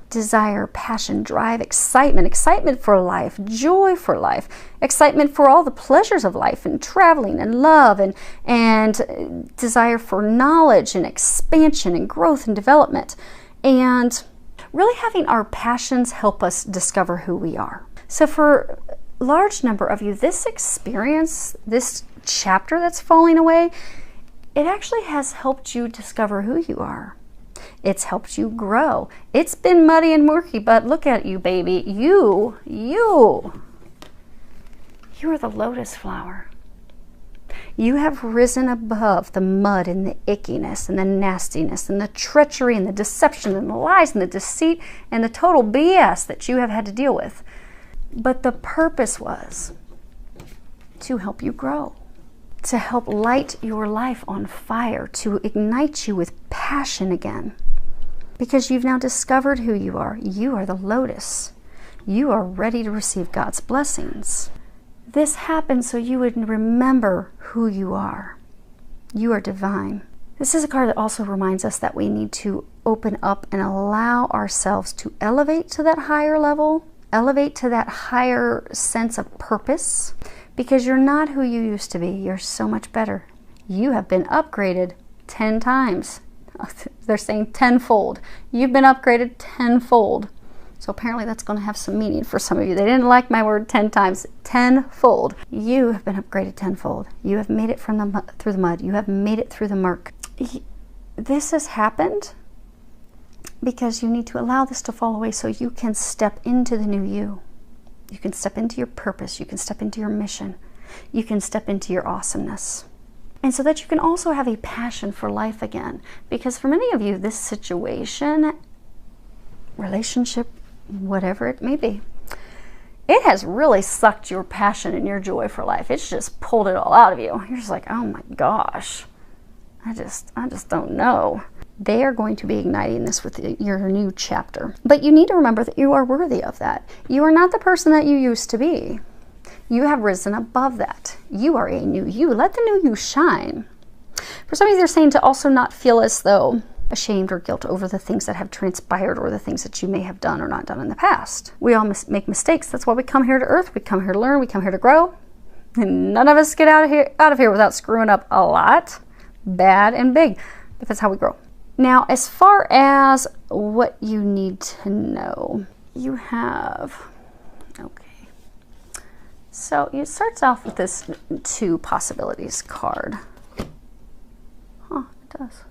desire, passion, drive, excitement for life, joy for life, excitement for all the pleasures of life, and traveling and love, and desire for knowledge and expansion and growth and development. And really having our passions help us discover who we are. So for a large number of you, this experience, this chapter that's falling away, it actually has helped you discover who you are. It's helped you grow. It's been muddy and murky, but look at you, baby. You are the lotus flower. You have risen above the mud and the ickiness and the nastiness and the treachery and the deception and the lies and the deceit and the total BS that you have had to deal with. But the purpose was to help you grow, to help light your life on fire, to ignite you with passion again. Because you've now discovered who you are. You are the lotus. You are ready to receive God's blessings. This happened so you would remember who you are. You are divine. This is a card that also reminds us that we need to open up and allow ourselves to elevate to that higher level, elevate to that higher sense of purpose. Because you're not who you used to be. You're so much better. You have been upgraded 10 times. They're saying tenfold. You've been upgraded tenfold. So apparently that's going to have some meaning for some of you. They didn't like my word 10 times. Tenfold. You have been upgraded tenfold. You have made it through the mud. You have made it through the murk. This has happened because you need to allow this to fall away so you can step into the new you. You can step into your purpose. You can step into your mission. You can step into your awesomeness. And so that you can also have a passion for life again. Because for many of you, this situation, relationship, whatever it may be, it has really sucked your passion and your joy for life. It's just pulled it all out of you. You're just like, oh my gosh, I just don't know. They are going to be igniting this with your new chapter. But you need to remember that you are worthy of that. You are not the person that you used to be. You have risen above that. You are a new you. Let the new you shine. For some of you, they're saying to also not feel as though ashamed or guilt over the things that have transpired or the things that you may have done or not done in the past. We all make mistakes. That's why we come here to earth. We come here to learn. We come here to grow. And none of us get out of here without screwing up a lot, bad and big. But that's how we grow. Now, as far as what you need to know, you have, okay. So it starts off with this 2 possibilities card. Huh, it does.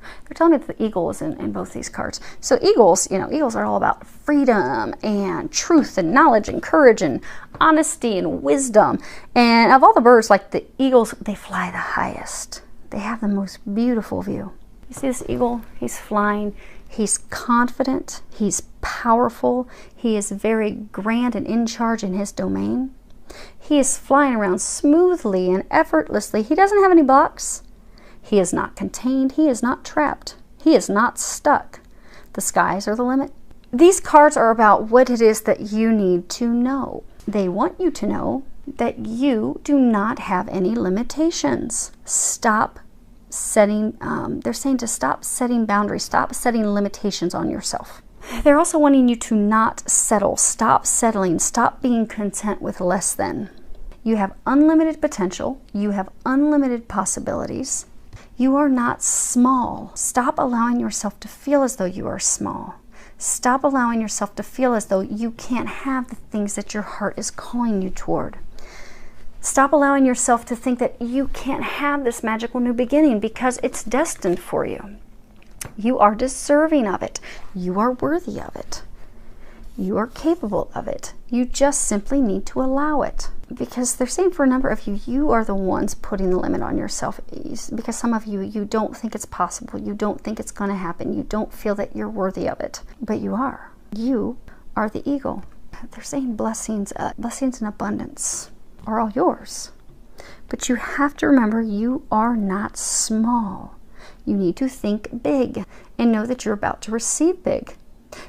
They're telling me that the eagle is in both these cards. So eagles, eagles are all about freedom and truth and knowledge and courage and honesty and wisdom. And of all the birds, like the eagles, they fly the highest. They have the most beautiful view. You see this eagle? He's flying. He's confident. He's powerful. He is very grand and in charge in his domain. He is flying around smoothly and effortlessly. He doesn't have any blocks. He is not contained. He is not trapped. He is not stuck. The skies are the limit. These cards are about what it is that you need to know. They want you to know that you do not have any limitations. Stop setting, they're saying to stop setting boundaries, stop setting limitations on yourself. They're also wanting you to not settle, stop settling, stop being content with less than. You have unlimited potential. You have unlimited possibilities. You are not small. Stop allowing yourself to feel as though you are small. Stop allowing yourself to feel as though you can't have the things that your heart is calling you toward. Stop allowing yourself to think that you can't have this magical new beginning because it's destined for you. You are deserving of it. You are worthy of it. You are capable of it. You just simply need to allow it. Because they're saying for a number of you, you are the ones putting the limit on yourself. Because some of you, you don't think it's possible. You don't think it's going to happen. You don't feel that you're worthy of it. But you are. You are the eagle. They're saying blessings in abundance are all yours. But you have to remember you are not small. You need to think big and know that you're about to receive big.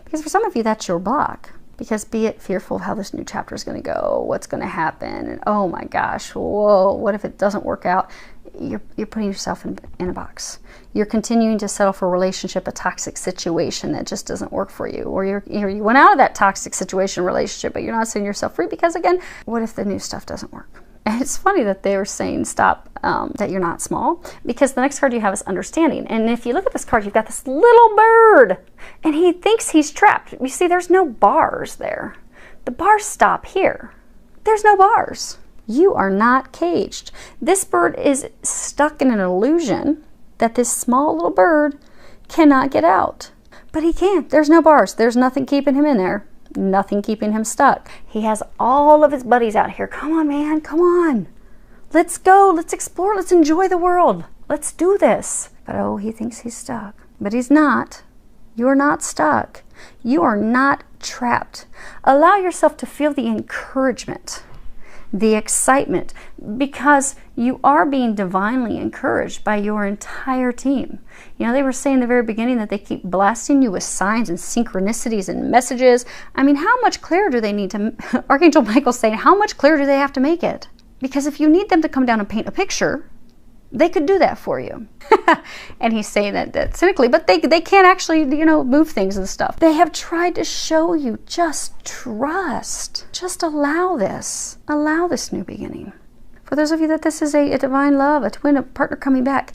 Because for some of you, that's your block. Because be it fearful of how this new chapter is going to go, what's going to happen, and oh my gosh, whoa, what if it doesn't work out? You're putting yourself in a box. You're continuing to settle for a relationship, a toxic situation that just doesn't work for you. Or you went out of that toxic situation, relationship, but you're not setting yourself free because, again, what if the new stuff doesn't work? And it's funny that they were saying stop, that you're not small, because the next card you have is understanding. And if you look at this card, you've got this little bird, and he thinks he's trapped. You see, there's no bars there. The bars stop here. There's no bars. You are not caged. This bird is stuck in an illusion that this small little bird cannot get out. But he can't. There's no bars. There's nothing keeping him in there. Nothing keeping him stuck. He has all of his buddies out here. Come on, man. Come on. Let's go. Let's explore. Let's enjoy the world. Let's do this. But oh, he thinks he's stuck. But he's not. You're not stuck. You are not trapped. Allow yourself to feel the encouragement, the excitement, because you are being divinely encouraged by your entire team. You know, they were saying in the very beginning that they keep blasting you with signs and synchronicities and messages. I mean, how much clearer do they need to, Archangel Michael's saying, how much clearer do they have to make it? Because if you need them to come down and paint a picture, they could do that for you. And he's saying that cynically, but they can't actually, move things and stuff. They have tried to show you, just trust. Just allow this. Allow this new beginning. For those of you that this is a divine love, a twin, a partner coming back,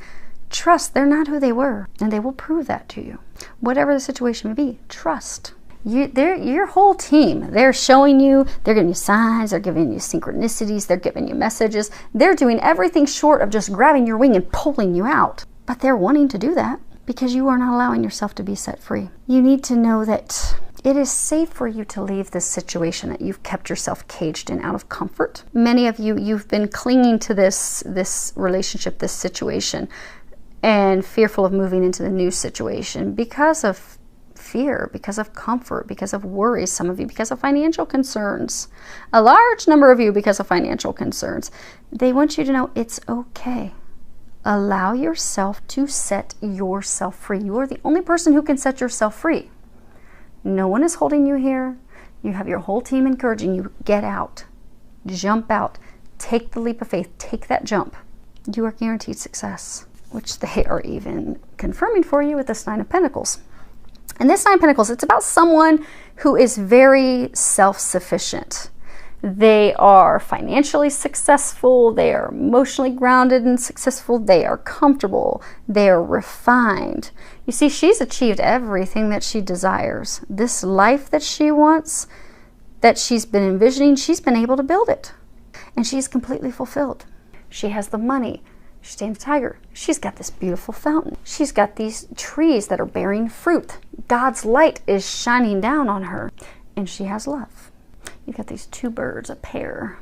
Trust they're not who they were, and they will prove that to you. Whatever the situation may be, trust. Your whole team, they're showing you, they're giving you signs, they're giving you synchronicities, they're giving you messages. They're doing everything short of just grabbing your wing and pulling you out. But they're wanting to do that because you are not allowing yourself to be set free. You need to know that it is safe for you to leave this situation that you've kept yourself caged in out of comfort. Many of you, you've been clinging to this relationship, this situation, and fearful of moving into the new situation because of fear, because of comfort, because of worries, some of you because of financial concerns. A large number of you because of financial concerns. They want you to know it's okay. Allow yourself to set yourself free. You are the only person who can set yourself free. No one is holding you here. You have your whole team encouraging you. Get out. Jump out. Take the leap of faith. Take that jump. You are guaranteed success, which they are even confirming for you with this Nine of Pentacles. And this Nine of Pentacles, it's about someone who is very self-sufficient. They are financially successful. They are emotionally grounded and successful. They are comfortable. They are refined. You see, she's achieved everything that she desires. This life that she wants, that she's been envisioning, she's been able to build it. And she's completely fulfilled. She has the money. She's tamed a tiger. She's got this beautiful fountain. She's got these trees that are bearing fruit. God's light is shining down on her. And she has love. You've got these two birds, a pair.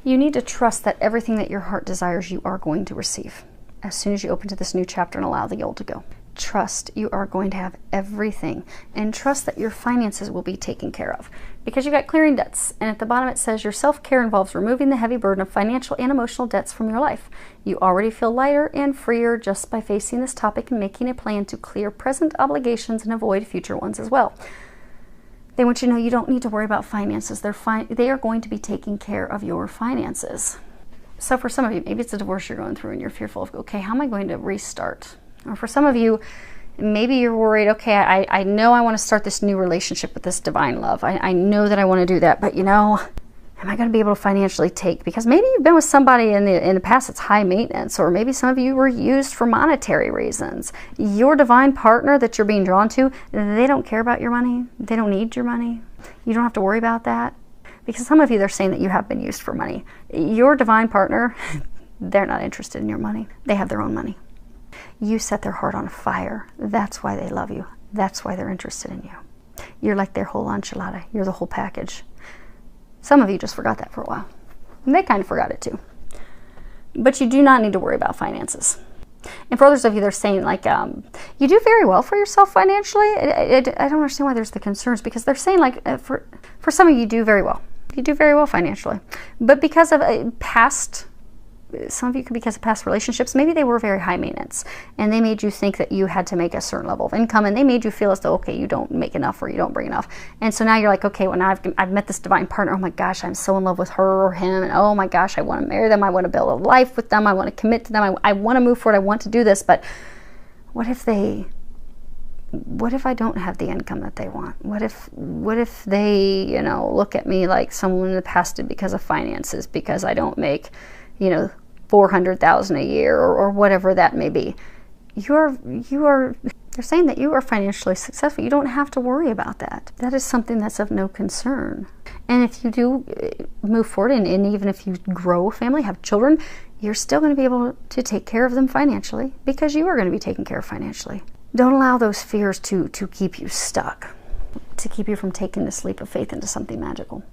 You need to trust that everything that your heart desires, you are going to receive as soon as you open to this new chapter and allow the old to go. Trust you are going to have everything, and trust that your finances will be taken care of, because you've got clearing debts, and at the bottom it says your self-care involves removing the heavy burden of financial and emotional debts from your life. You already feel lighter and freer just by facing this topic and making a plan to clear present obligations and avoid future ones as well. They want you to know you don't need to worry about finances. They are going to be taking care of your finances. So for some of you, maybe it's a divorce you're going through and you're fearful of, okay, how am I going to restart? Or for some of you, maybe you're worried, okay, I know I want to start this new relationship with this divine love. I know that I want to do that, but you know, am I going to be able to financially take? Because maybe you've been with somebody in the past that's high maintenance, or maybe some of you were used for monetary reasons. Your divine partner that you're being drawn to, they don't care about your money. They don't need your money. You don't have to worry about that. Because some of you, they're saying that you have been used for money. Your divine partner, they're not interested in your money. They have their own money. You set their heart on fire. That's why they love you. That's why they're interested in you. You're like their whole enchilada. You're the whole package. Some of you just forgot that for a while. And they kind of forgot it too. But you do not need to worry about finances. And for others of you, they're saying like, you do very well for yourself financially. I don't understand why there's the concerns, because they're saying like, for some of you, do very well. You do very well financially. But because of past, some of you could, because of past relationships, maybe they were very high maintenance and they made you think that you had to make a certain level of income, and they made you feel as though, okay, you don't make enough or you don't bring enough. And so now you're like, okay, well now I've met this divine partner. Oh my gosh, I'm so in love with her or him. And oh my gosh, I want to marry them. I want to build a life with them. I want to commit to them. I want to move forward. I want to do this. But what if I don't have the income that they want? What if they, you know, look at me like someone in the past did because of finances, because I don't make, you know, $400,000 a year or whatever that may be. They're saying that you are financially successful. You don't have to worry about that. That is something that's of no concern. And if you do move forward, and even if you grow a family, have children, you're still going to be able to take care of them financially, because you are going to be taken care of financially. Don't allow those fears to keep you stuck, to keep you from taking this leap of faith into something magical.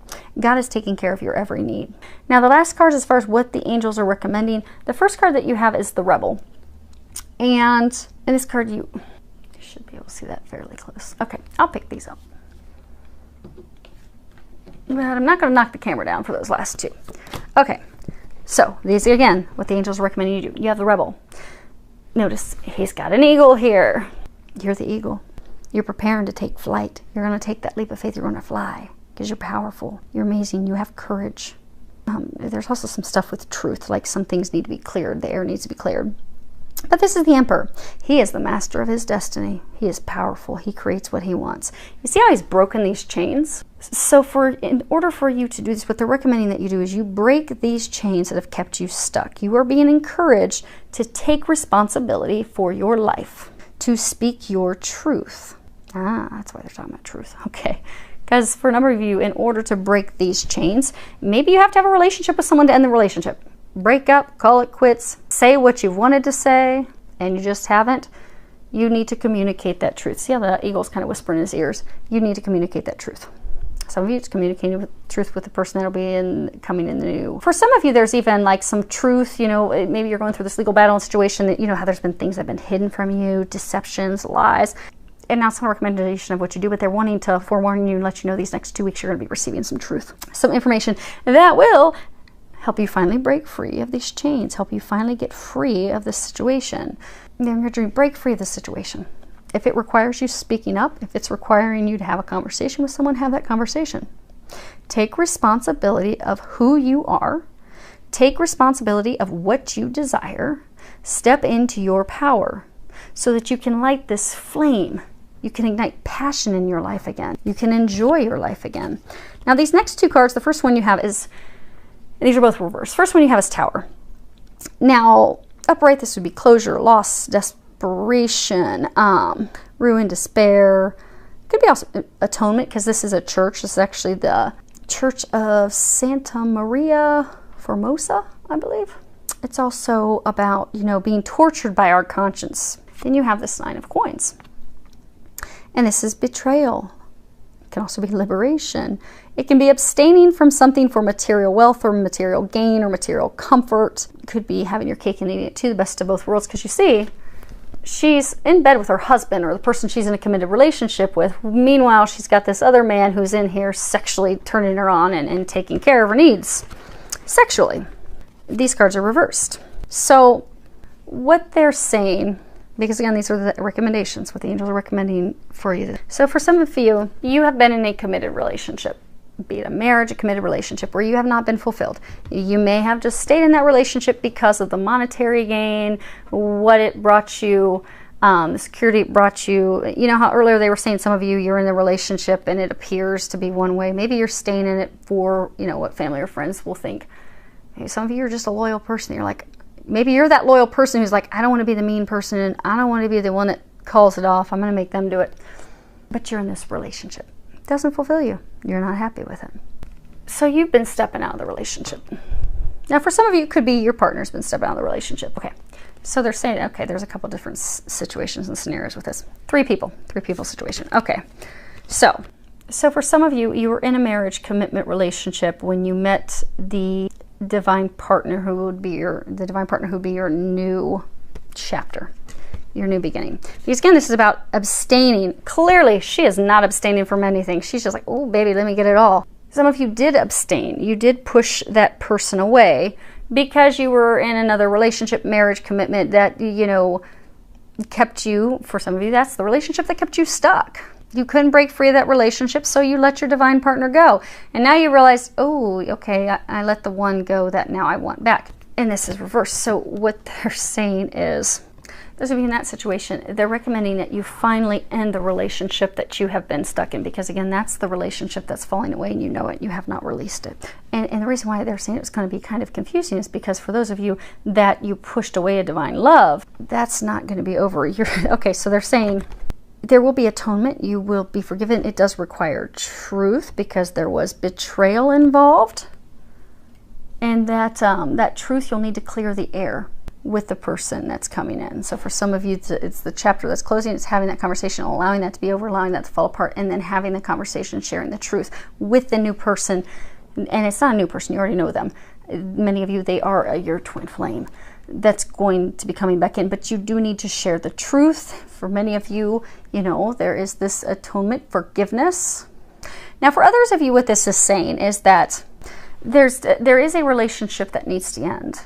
God is taking care of your every need. Now, the last card, as far as what the angels are recommending, the first card that you have is the Rebel. And in this card, you should be able to see that fairly close. Okay, I'll pick these up. But I'm not going to knock the camera down for those last two. Okay, so these are, again, what the angels are recommending you do. You have the Rebel. Notice he's got an eagle here. You're the eagle. You're preparing to take flight. You're going to take that leap of faith. You're going to fly because you're powerful. You're amazing. You have courage. There's also some stuff with truth, like some things need to be cleared. The air needs to be cleared. But this is the Emperor. He is the master of his destiny. He is powerful. He creates what he wants. You see how he's broken these chains? So in order for you to do this, what they're recommending that you do is you break these chains that have kept you stuck. You are being encouraged to take responsibility for your life, to speak your truth. That's why they're talking about truth. Okay. Because for a number of you, in order to break these chains, maybe you have to have a relationship with someone to end the relationship. Break up, call it quits, say what you've wanted to say, and you just haven't. You need to communicate that truth. See how the eagle's kind of whispering in his ears? You need to communicate that truth. Some of you, it's communicating the truth with the person that'll be coming in the new. For some of you, there's even like some truth, you know, maybe you're going through this legal battle and situation that, you know, how there's been things that have been hidden from you, deceptions, lies. And now it's not a recommendation of what you do, but they're wanting to forewarn you and let you know these next 2 weeks you're going to be receiving some truth, some information that will help you finally break free of these chains, help you finally get free of this situation. Then you're going to break free of this situation. If it requires you speaking up, if it's requiring you to have a conversation with someone, have that conversation. Take responsibility of who you are. Take responsibility of what you desire. Step into your power so that you can light this flame. You can ignite passion in your life again. You can enjoy your life again. Now these next 2 cards, the first one you have is, these are both reversed. First one you have is Tower. Now, upright, this would be closure, loss, desperation, ruin, despair. Could be also atonement, because this is a church. This is actually the Church of Santa Maria Formosa, I believe. It's also about, you know, being tortured by our conscience. Then you have this 9 of coins. And this is betrayal. It can also be liberation. It can be abstaining from something for material wealth or material gain or material comfort. It could be having your cake and eating it too, the best of both worlds, because you see, she's in bed with her husband or the person she's in a committed relationship with. Meanwhile, she's got this other man who's in here sexually turning her on and taking care of her needs sexually. These cards are reversed. So what they're saying, because again, these are the recommendations, what the angels are recommending for you. So for some of you, you have been in a committed relationship, be it a marriage, a committed relationship, where you have not been fulfilled. You may have just stayed in that relationship because of the monetary gain, what it brought you, the security it brought you. You know how earlier they were saying some of you, you're in a relationship and it appears to be one way. Maybe you're staying in it for, you know, what family or friends will think. Maybe some of you are just a loyal person. You're like, maybe you're that loyal person who's like, I don't want to be the mean person and I don't want to be the one that calls it off. I'm going to make them do it. But you're in this relationship. It doesn't fulfill you. You're not happy with it. So you've been stepping out of the relationship. Now for some of you, it could be your partner's been stepping out of the relationship. Okay. So they're saying, okay, there's a couple different situations and scenarios with this. 3 people situation. Okay. So for some of you, you were in a marriage commitment relationship when you met the divine partner who would be your new chapter, your new beginning. Because again, this is about abstaining. Clearly, she is not abstaining from anything. She's just like, oh, baby, let me get it all. Some of you did abstain. You did push that person away because you were in another relationship, marriage commitment that, you know, kept you, for some of you, that's the relationship that kept you stuck. You couldn't break free of that relationship, so you let your divine partner go. And now you realize, oh, okay, I let the one go that now I want back. And this is reversed. So what they're saying is, those of you in that situation, they're recommending that you finally end the relationship that you have been stuck in, because again, that's the relationship that's falling away and you know it, you have not released it. And the reason why they're saying it's going to be kind of confusing is because for those of you that you pushed away a divine love, that's not going to be over. Okay, so they're saying there will be atonement, you will be forgiven. It does require truth because there was betrayal involved. And that truth, you'll need to clear the air with the person that's coming in. So for some of you, it's the chapter that's closing, it's having that conversation, allowing that to be over, allowing that to fall apart, and then having the conversation, sharing the truth with the new person. And it's not a new person, you already know them. Many of you, they are your twin flame that's going to be coming back in, but you do need to share the truth. For many of you, you know, there is this atonement, forgiveness. Now for others of you, what this is saying is that there is a relationship that needs to end.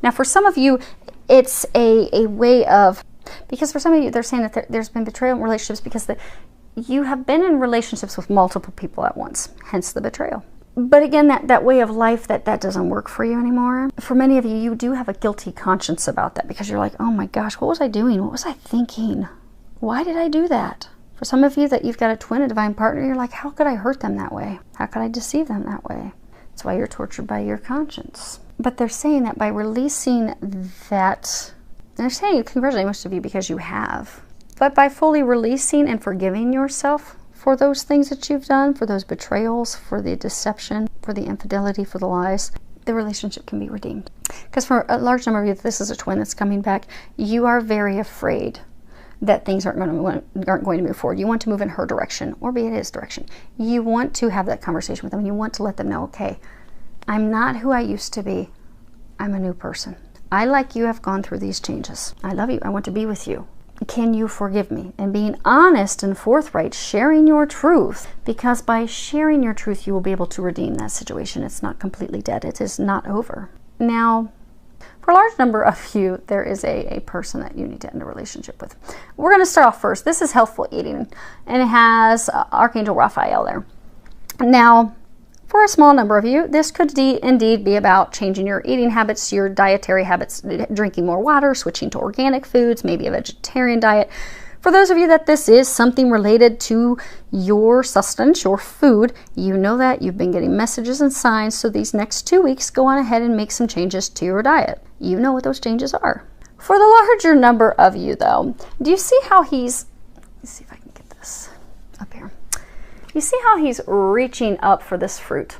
Now for some of you, it's a way of, because for some of you, they're saying that there's been betrayal in relationships because you have been in relationships with multiple people at once, hence the betrayal. But again, that way of life, that doesn't work for you anymore. For many of you, you do have a guilty conscience about that because you're like, oh my gosh, what was I doing? What was I thinking? Why did I do that? For some of you that you've got a twin, a divine partner, you're like, how could I hurt them that way? How could I deceive them that way? That's why you're tortured by your conscience. But they're saying that by releasing that, they're saying, congratulate most of you because you have. But by fully releasing and forgiving yourself for those things that you've done, for those betrayals, for the deception, for the infidelity, for the lies, the relationship can be redeemed. Because for a large number of you, this is a twin that's coming back, you are very afraid that things aren't going to move forward. You want to move in her direction, or be in his direction. You want to have that conversation with them. You want to let them know, okay, I'm not who I used to be. I'm a new person. I, like you, have gone through these changes. I love you. I want to be with you. Can you forgive me? And being honest and forthright, sharing your truth, because by sharing your truth, you will be able to redeem that situation. It's not completely dead. It is not over. Now, for a large number of you, there is a person that you need to end a relationship with. We're going to start off first. This is healthful eating, and it has Archangel Raphael there. Now, for a small number of you, this could indeed be about changing your eating habits, your dietary habits, drinking more water, switching to organic foods, maybe a vegetarian diet. For those of you that this is something related to your sustenance, your food, you know that you've been getting messages and signs. So these next 2 weeks, go on ahead and make some changes to your diet. You know what those changes are. For the larger number of you, though, do you see how he's, let's see if I can get this up here. You see how he's reaching up for this fruit?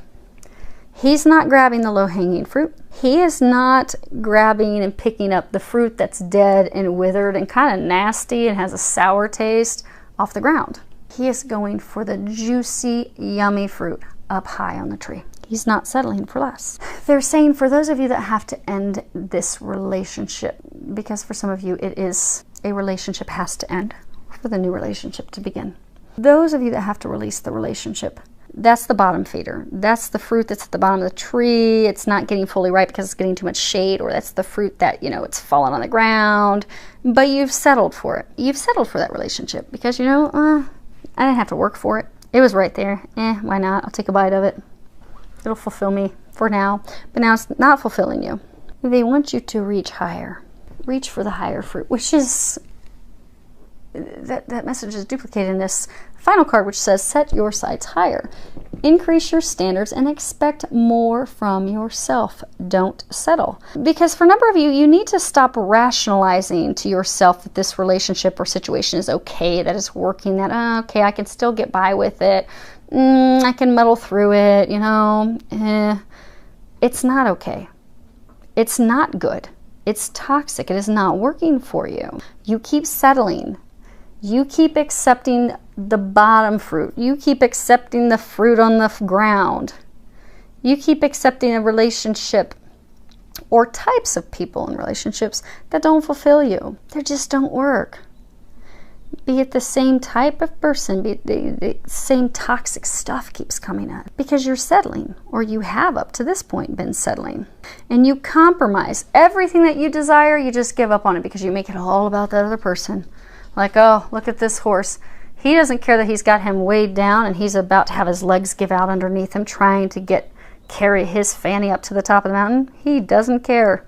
He's not grabbing the low-hanging fruit. He is not grabbing and picking up the fruit that's dead and withered and kind of nasty and has a sour taste off the ground. He is going for the juicy, yummy fruit up high on the tree. He's not settling for less. They're saying for those of you that have to end this relationship, because for some of you it is a relationship has to end for the new relationship to begin. Those of you that have to release the relationship, that's the bottom feeder. That's the fruit that's at the bottom of the tree. It's not getting fully ripe because it's getting too much shade, or that's the fruit that, you know, it's fallen on the ground, but you've settled for it. You've settled for that relationship because, you know, I didn't have to work for it. It was right there. Why not? I'll take a bite of it. It'll fulfill me for now, but now it's not fulfilling you. They want you to reach higher. Reach for the higher fruit, which is, that message is duplicated in this final card, which says set your sights higher, increase your standards, and expect more from yourself. Don't settle. Because for a number of you, you need to stop rationalizing to yourself that this relationship or situation is okay, that it's working, that okay, I can still get by with it, I can muddle through it, you know. It's not okay. It's not good. It's toxic. It is not working for you. You keep settling. You keep accepting the bottom fruit. You keep accepting the fruit on the ground. You keep accepting a relationship or types of people in relationships that don't fulfill you. They just don't work. Be it the same type of person, be it the same toxic stuff keeps coming up because you're settling, or you have up to this point been settling. And you compromise. Everything that you desire, you just give up on it because you make it all about that other person. Like, oh, look at this horse. He doesn't care that he's got him weighed down and he's about to have his legs give out underneath him, trying to carry his fanny up to the top of the mountain. He doesn't care.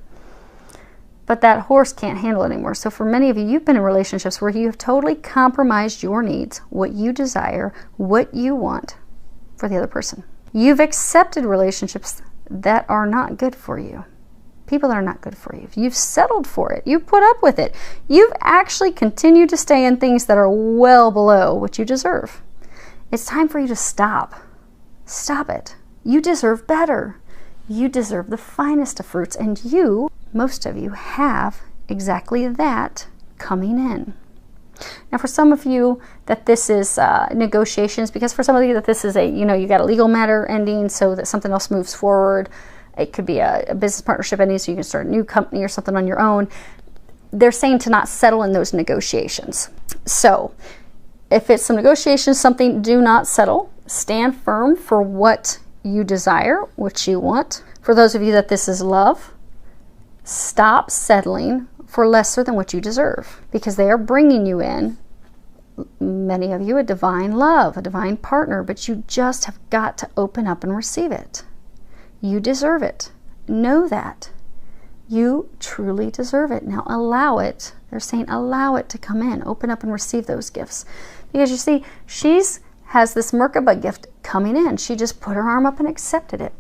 But that horse can't handle it anymore. So for many of you, you've been in relationships where you have totally compromised your needs, what you desire, what you want for the other person. You've accepted relationships that are not good for you. People that are not good for you. You've settled for it. You've put up with it. You've actually continued to stay in things that are well below what you deserve. It's time for you to stop. Stop it. You deserve better. You deserve the finest of fruits, and you, most of you, have exactly that coming in. Now, for some of you that this is negotiations, because for some of you that this is you got a legal matter ending so that something else moves forward. It could be a business partnership ending so you can start a new company or something on your own. They're saying to not settle in those negotiations. So if it's some negotiations, something, do not settle. Stand firm for what you desire, what you want. For those of you that this is love, stop settling for lesser than what you deserve, because they are bringing you in, many of you, a divine love, a divine partner, but you just have got to open up and receive it. You deserve it. Know that. You truly deserve it. Now allow it. They're saying allow it to come in. Open up and receive those gifts. Because you see, has this Merkaba gift coming in. She just put her arm up and accepted it.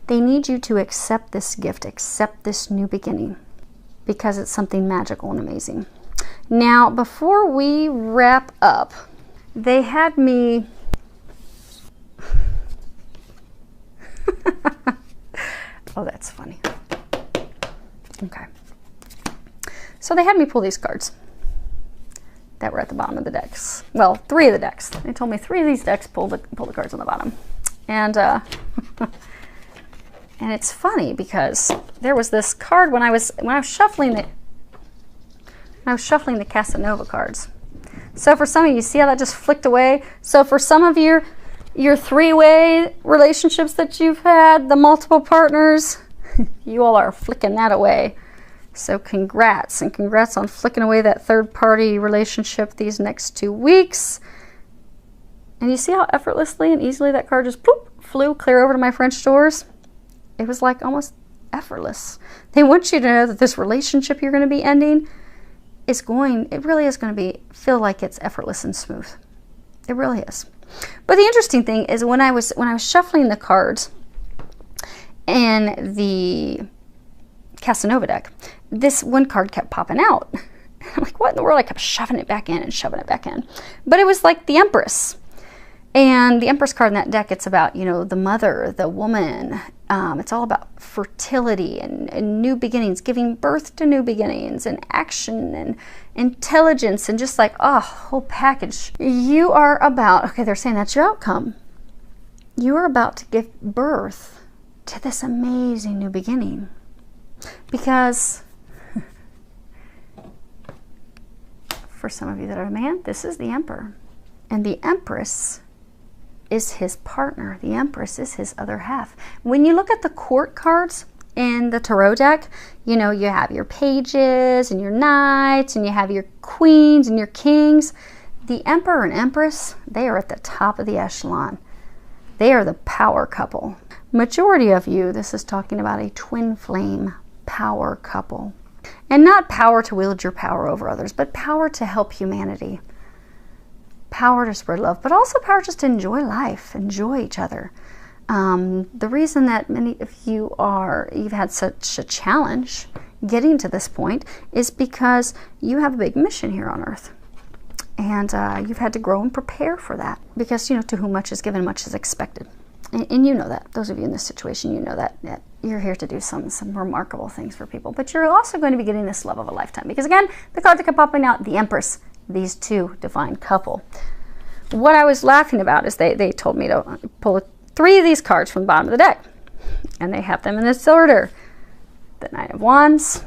They need you to accept this gift, accept this new beginning, because it's something magical and amazing. Now, before we wrap up, they had me... Oh, that's funny. Okay. So they had me pull these cards that were at the bottom of the decks. Well, 3 of the decks. They told me 3 of these decks pull the cards on the bottom. And and it's funny because there was this card when I was shuffling the Casanova cards. So for some of you, see how that just flicked away? So for some of your 3-way relationships that you've had, the multiple partners, you all are flicking that away. So congrats, and congrats on flicking away that third-party relationship these next 2 weeks. And you see how effortlessly and easily that card just poof, flew clear over to my French doors? It was like almost effortless. They want you to know that this relationship you're going to be ending it really is going to feel like it's effortless and smooth. It really is. But the interesting thing is when I was shuffling the cards in the Casanova deck, this one card kept popping out. I'm like, what in the world? I kept shoving it back in and shoving it back in. But it was like the Empress. And the Empress card in that deck, it's about, the mother, the woman. It's all about fertility and new beginnings, giving birth to new beginnings and action and intelligence and just like, whole package. You are about, okay, they're saying that's your outcome. You are about to give birth to this amazing new beginning. Because for some of you that are a man, this is the Emperor. And the Empress is his partner. The Empress is his other half. When you look at the court cards in the tarot deck, you have your pages and your knights and you have your queens and your kings. The Emperor and Empress, they are at the top of the echelon. They are the power couple. Majority of you, this is talking about a twin flame power couple. And not power to wield your power over others, but power to help humanity. Power to spread love, but also power just to enjoy life, enjoy each other. The reason that many of you've had such a challenge getting to this point is because you have a big mission here on Earth. And you've had to grow and prepare for that. Because, to whom much is given, much is expected. And you know that. Those of you in this situation, you know that you're here to do some remarkable things for people. But you're also going to be getting this love of a lifetime. Because again, the card that kept popping out, the Empress, these two divine couple. What I was laughing about is they told me to pull 3 of these cards from the bottom of the deck. And they have them in this order. The Knight of Wands.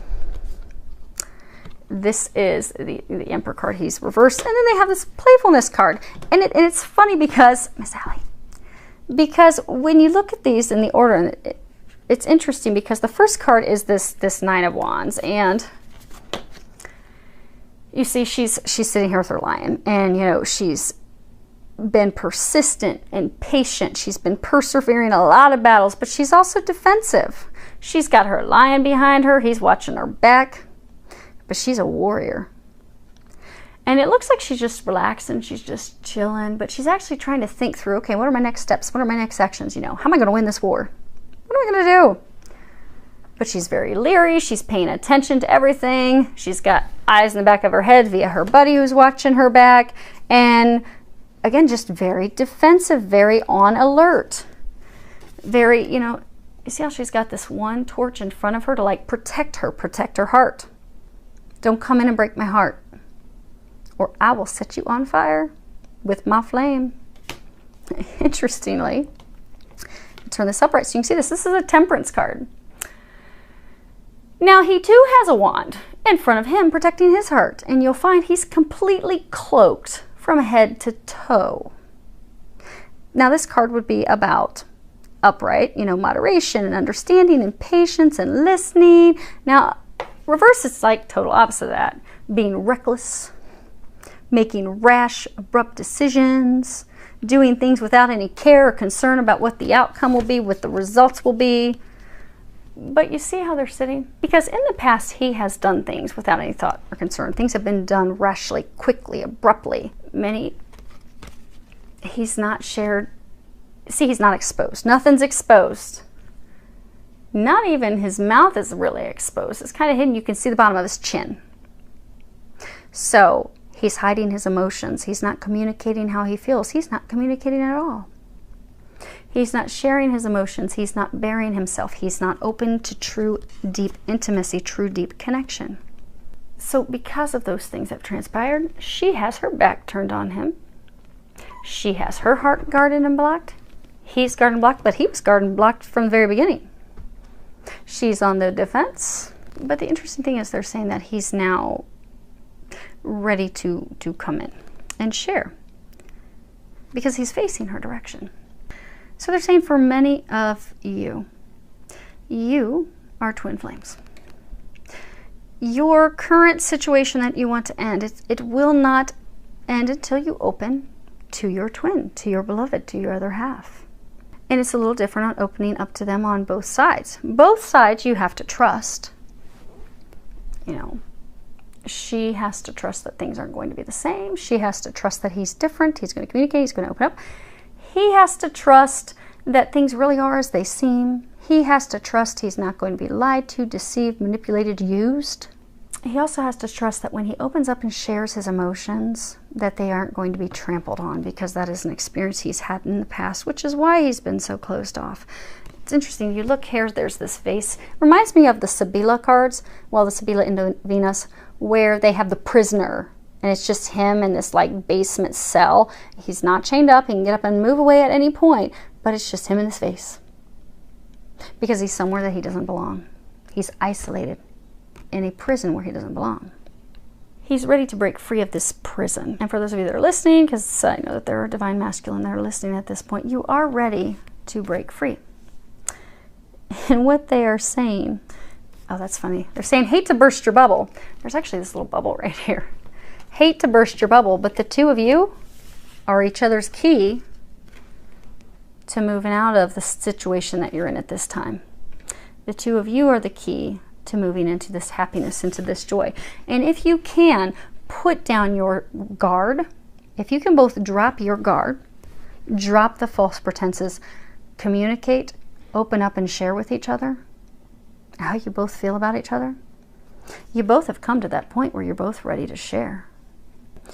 This is the Emperor card. He's reversed. And then they have this Playfulness card. And it's funny because, Miss Allie, because when you look at these in the order, it's interesting because the first card is this Nine of Wands. And you see she's sitting here with her lion. And, she's been persistent and patient. She's been persevering a lot of battles, but she's also defensive. She's got her lion behind her. He's watching her back, but she's a warrior. And it looks like she's just relaxing. She's just chilling, but she's actually trying to think through, okay, what are my next steps? What are my next actions? How am I going to win this war? What am I going to do? But she's very leery. She's paying attention to everything. She's got eyes in the back of her head via her buddy who's watching her back. And again, just very defensive, very on alert. Very, you see how she's got this one torch in front of her to like protect her heart. Don't come in and break my heart, or I will set you on fire with my flame. Interestingly, turn this upright so you can see this. This is a Temperance card. Now he too has a wand in front of him protecting his heart, and you'll find he's completely cloaked from head to toe. Now this card would be about upright, moderation and understanding and patience and listening. Now reverse is like total opposite of that. Being reckless, making rash, abrupt decisions, doing things without any care or concern about what the outcome will be, what the results will be. But you see how they're sitting? Because in the past, he has done things without any thought or concern. Things have been done rashly, quickly, abruptly. He's not shared. See, he's not exposed. Nothing's exposed. Not even his mouth is really exposed. It's kind of hidden. You can see the bottom of his chin. So he's hiding his emotions. He's not communicating how he feels. He's not communicating at all. He's not sharing his emotions. He's not bearing himself. He's not open to true, deep intimacy, true, deep connection. So because of those things that have transpired, she has her back turned on him. She has her heart guarded and blocked. He's guarded and blocked, but he was guarded and blocked from the very beginning. She's on the defense. But the interesting thing is they're saying that he's now ready to come in and share because he's facing her direction. So they're saying for many of you, you are twin flames. Your current situation that you want to end, it will not end until you open to your twin, to your beloved, to your other half. And it's a little different on opening up to them on both sides. Both sides you have to trust. You know, she has to trust that things aren't going to be the same. She has to trust that he's different. He's going to communicate. He's going to open up. He has to trust that things really are as they seem. He has to trust he's not going to be lied to, deceived, manipulated, used. He also has to trust that when he opens up and shares his emotions, that they aren't going to be trampled on, because that is an experience he's had in the past, which is why he's been so closed off. It's interesting. You look here, there's this vase. Reminds me of the Sibilla cards, well, the Sibilla into Venus, where they have the prisoner, and it's just him in this like basement cell. He's not chained up. He can get up and move away at any point, but it's just him in this vase because he's somewhere that he doesn't belong. He's isolated in a prison where he doesn't belong. He's ready to break free of this prison. And for those of you that are listening, because I know that there are divine masculine that are listening at this point, you are ready to break free. And what they are saying, oh, that's funny. They're saying, hate to burst your bubble. There's actually this little bubble right here. Hate to burst your bubble, but the two of you are each other's key to moving out of the situation that you're in at this time. The two of you are the key to moving into this happiness, into this joy. And if you can, put down your guard. If you can both drop your guard, drop the false pretenses, communicate, open up and share with each other how you both feel about each other, you both have come to that point where you're both ready to share.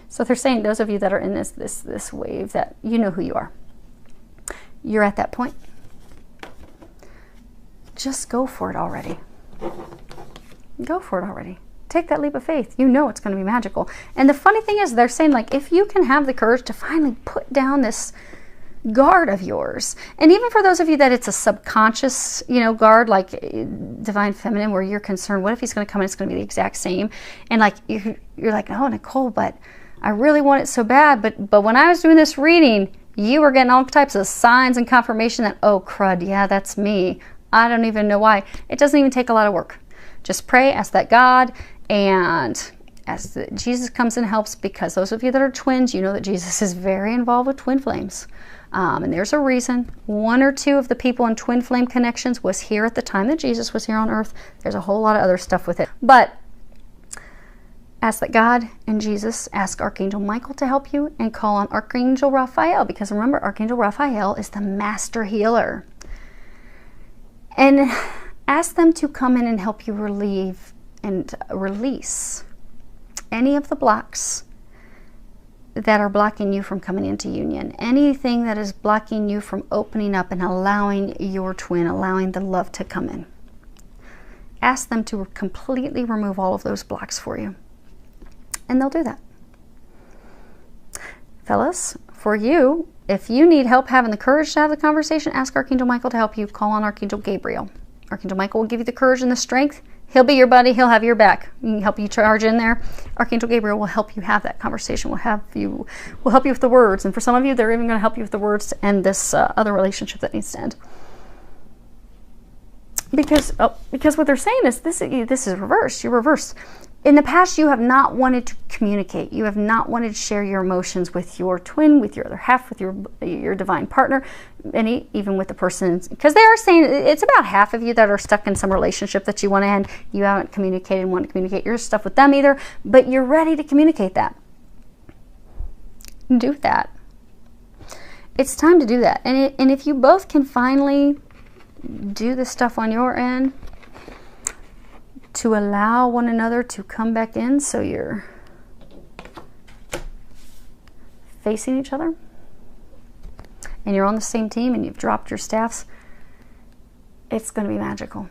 So they're saying, those of you that are in this wave, that you know who you are. You're at that point. Just go for it already. Go for it already. Take that leap of faith. You know it's going to be magical. And the funny thing is, they're saying, like, if you can have the courage to finally put down this guard of yours, and even for those of you that it's a subconscious, you know, guard, like divine feminine, where you're concerned, what if he's going to come and it's going to be the exact same? And like you're like, oh, Nicole, but I really want it so bad. But when I was doing this reading, you were getting all types of signs and confirmation that, oh, crud, yeah, that's me. I don't even know why. It doesn't even take a lot of work. Just pray, ask that God, and as Jesus comes and helps, because those of you that are twins, you know that Jesus is very involved with twin flames. And there's a reason. One or two of the people in twin flame connections was here at the time that Jesus was here on earth. There's a whole lot of other stuff with it. But ask that God and Jesus, ask Archangel Michael to help you, and call on Archangel Raphael, because remember, Archangel Raphael is the master healer. And ask them to come in and help you relieve and release any of the blocks that are blocking you from coming into union. Anything that is blocking you from opening up and allowing your twin, allowing the love to come in. Ask them to completely remove all of those blocks for you. And they'll do that. Fellas, for you, if you need help having the courage to have the conversation, ask Archangel Michael to help you. Call on Archangel Gabriel. Archangel Michael will give you the courage and the strength. He'll be your buddy. He'll have your back. He can help you charge in there. Archangel Gabriel will help you have that conversation. Will help you with the words. And for some of you, they're even going to help you with the words to end this other relationship that needs to end. Because what they're saying is this is reversed. You're reversed. In the past, you have not wanted to communicate. You have not wanted to share your emotions with your twin, with your other half, with your divine partner, and even with the person. Because they are saying it's about half of you that are stuck in some relationship that you want to end. You haven't communicated and want to communicate your stuff with them either, but you're ready to communicate that. Do that. It's time to do that. And if you both can finally do the stuff on your end, to allow one another to come back in so you're facing each other and you're on the same team and you've dropped your staffs, it's going to be magical.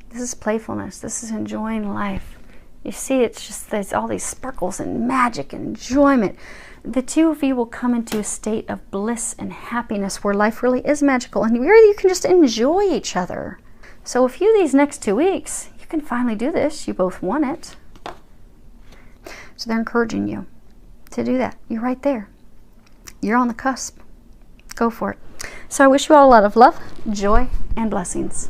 This is playfulness. This is enjoying life. You see, it's just there's all these sparkles and magic and enjoyment. The two of you will come into a state of bliss and happiness where life really is magical and really you can just enjoy each other. So a few of these next 2 weeks, you can finally do this. You both want it. So they're encouraging you to do that. You're right there. You're on the cusp. Go for it. So I wish you all a lot of love, joy, and blessings.